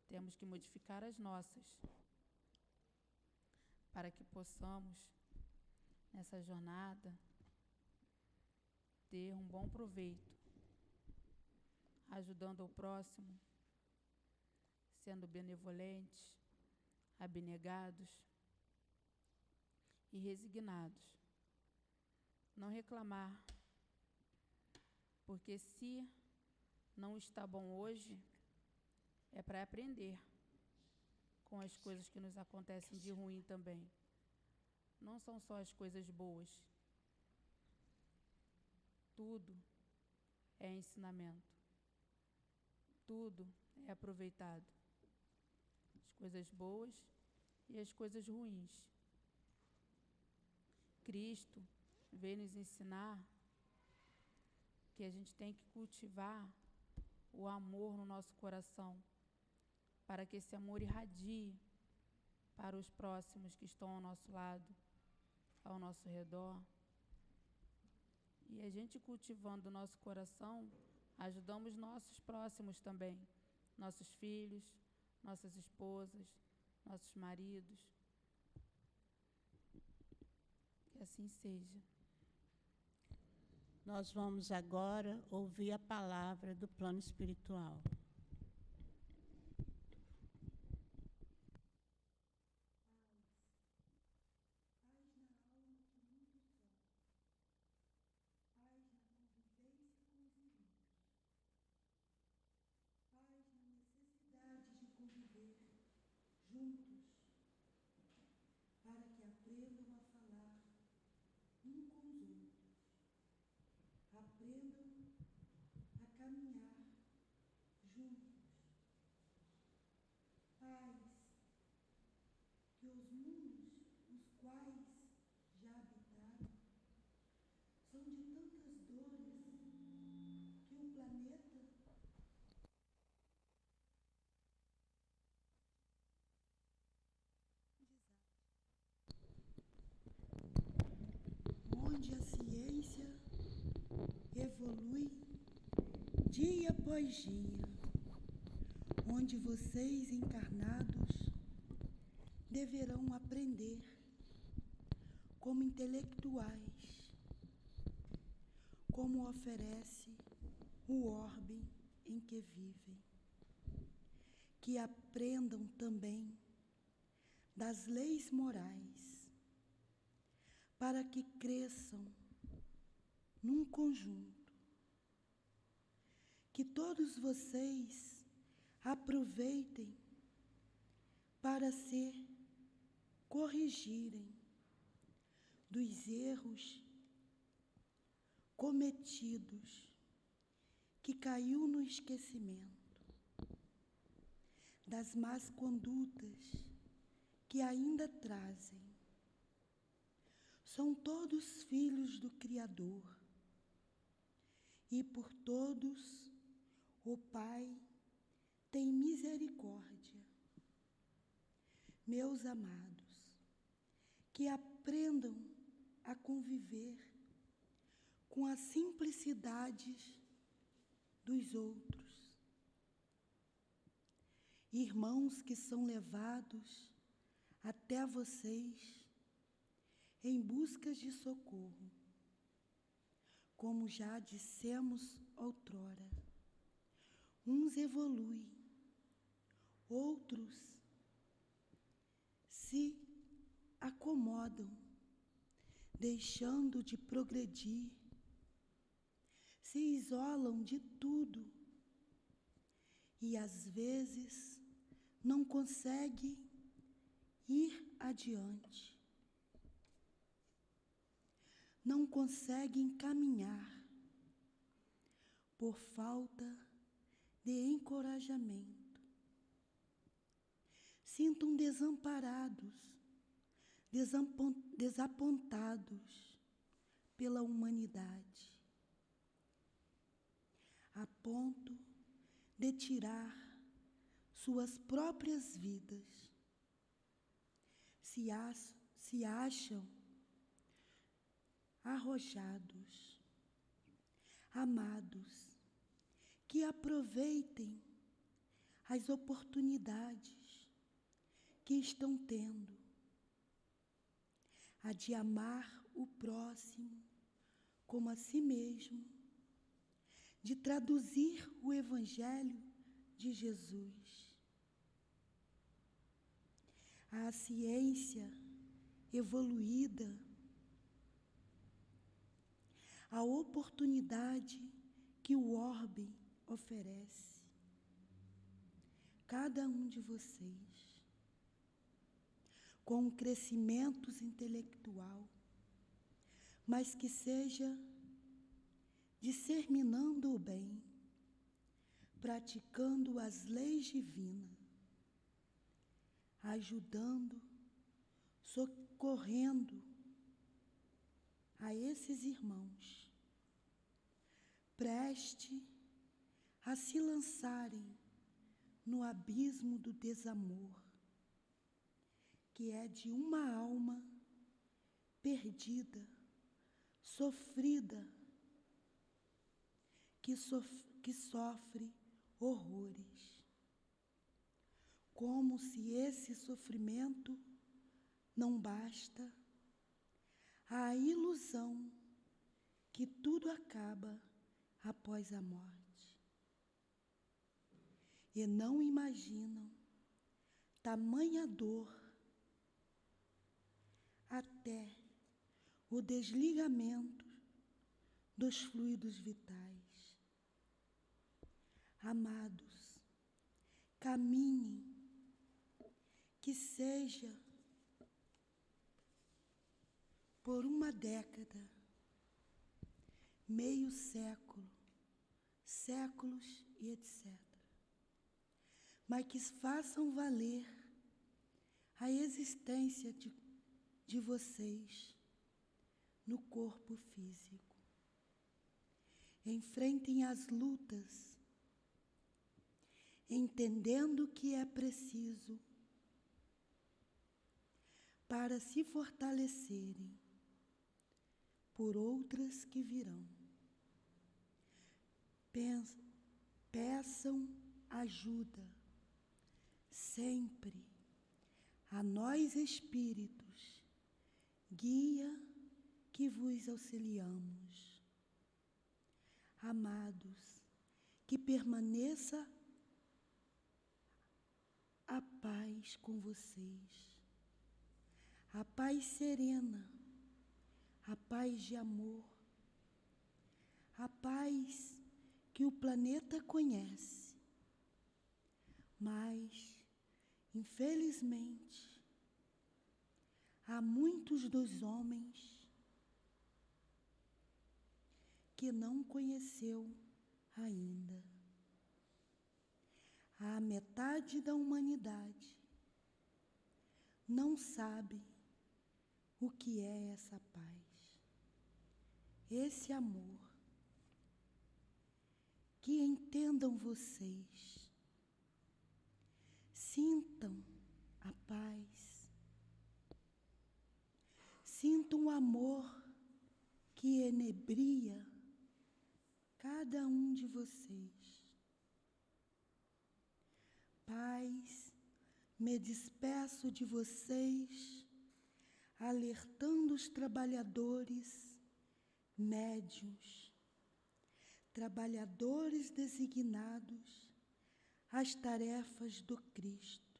Temos que modificar as nossas, para que possamos, nessa jornada, ter um bom proveito, ajudando ao próximo, sendo benevolentes, abnegados e resignados. Não reclamar, porque se não está bom hoje, é para aprender com as coisas que nos acontecem de ruim também. Não são só as coisas boas. Tudo é ensinamento. Tudo é aproveitado. As coisas boas e as coisas ruins. Cristo veio nos ensinar que a gente tem que cultivar o amor no nosso coração, para que esse amor irradie para os próximos que estão ao nosso lado, ao nosso redor. E a gente cultivando o nosso coração, ajudamos nossos próximos também, nossos filhos, nossas esposas, nossos maridos. Que assim seja. Nós vamos agora ouvir a palavra do plano espiritual. Juntos, para que aprendam a falar um com os outros, onde a ciência evolui dia após dia, onde vocês encarnados deverão aprender como intelectuais, como oferece o orbe em que vivem, que aprendam também das leis morais, para que cresçam num conjunto, que todos vocês aproveitem para se corrigirem dos erros cometidos, que caiu no esquecimento, das más condutas que ainda trazem. São todos filhos do Criador, e por todos o Pai tem misericórdia. Meus amados, que aprendam a conviver com as simplicidades dos outros. Irmãos que são levados até vocês em busca de socorro. Como já dissemos outrora, uns evoluem, outros se acomodam, deixando de progredir, se isolam de tudo e, às vezes, não conseguem ir adiante, não conseguem caminhar por falta de encorajamento. Sintam desamparados, desapontados pela humanidade, a ponto de tirar suas próprias vidas. Se acham arrojados. Amados, que aproveitem as oportunidades que estão tendo, a de amar o próximo como a si mesmo, de traduzir o Evangelho de Jesus. A ciência evoluída, a oportunidade que o orbe oferece. Cada um de vocês, com um crescimento intelectual, mas que seja disseminando o bem, praticando as leis divinas, ajudando, socorrendo a esses irmãos, preste a se lançarem no abismo do desamor, que é de uma alma perdida, sofrida, que sofre horrores. Como se esse sofrimento não basta, a ilusão que tudo acaba após a morte. E não imaginam tamanha dor até o desligamento dos fluidos vitais. Amados, caminhem, que seja por uma década, meio século, séculos e etc. Mas que façam valer a existência de vocês no corpo físico. Enfrentem as lutas, entendendo que é preciso para se fortalecerem por outras que virão. Peçam ajuda, sempre, a nós espíritos, guia que vos auxiliamos. Amados, que permaneça a paz com vocês, a paz serena, a paz de amor, a paz que o planeta conhece. Mas, infelizmente, há muitos dos homens que não conheceu ainda. A metade da humanidade não sabe o que é essa paz, esse amor. Que entendam vocês, sintam a paz, sintam o amor que enebria cada um de vocês. Paz, me despeço de vocês, alertando os trabalhadores, médiuns, trabalhadores designados às tarefas do Cristo,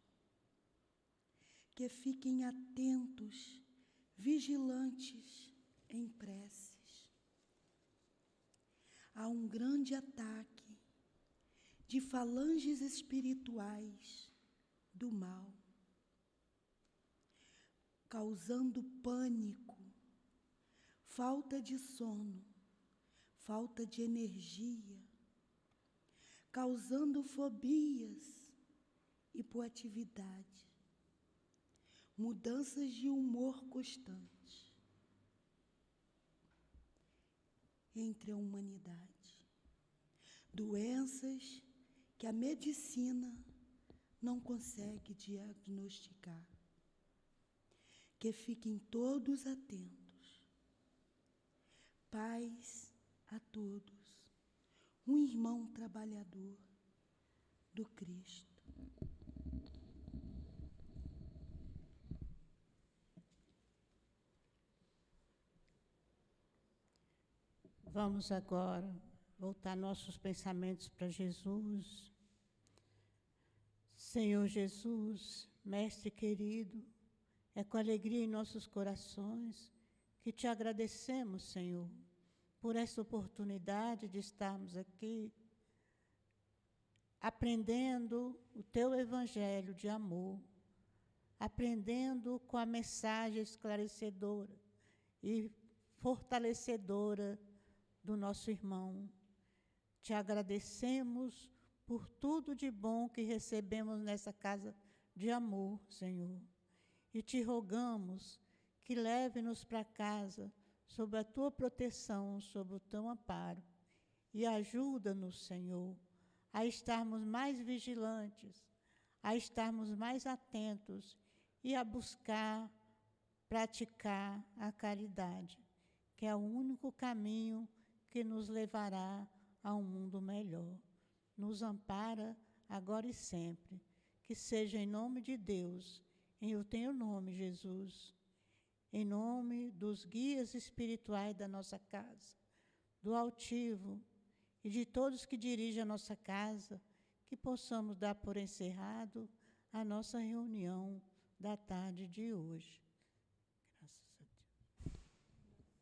que fiquem atentos, vigilantes em preces. Há um grande ataque de falanges espirituais do mal, causando pânico, falta de sono, falta de energia, causando fobias, hipoatividade, mudanças de humor constantes entre a humanidade, doenças que a medicina não consegue diagnosticar. Que fiquem todos atentos. Paz a todos. Um irmão trabalhador do Cristo. Vamos agora voltar nossos pensamentos para Jesus. Senhor Jesus, Mestre querido, é com alegria em nossos corações que te agradecemos, Senhor, por essa oportunidade de estarmos aqui aprendendo o teu evangelho de amor, aprendendo com a mensagem esclarecedora e fortalecedora do nosso irmão. Te agradecemos por tudo de bom que recebemos nessa casa de amor, Senhor. E te rogamos que leve-nos para casa sob a tua proteção, sob o teu amparo. E ajuda-nos, Senhor, a estarmos mais vigilantes, a estarmos mais atentos e a buscar, praticar a caridade, que é o único caminho que nos levará a um mundo melhor. Nos ampara agora e sempre. Que seja em nome de Deus, em o teu nome, Jesus, em nome dos guias espirituais da nossa casa, do altivo e de todos que dirigem a nossa casa, que possamos dar por encerrado a nossa reunião da tarde de hoje.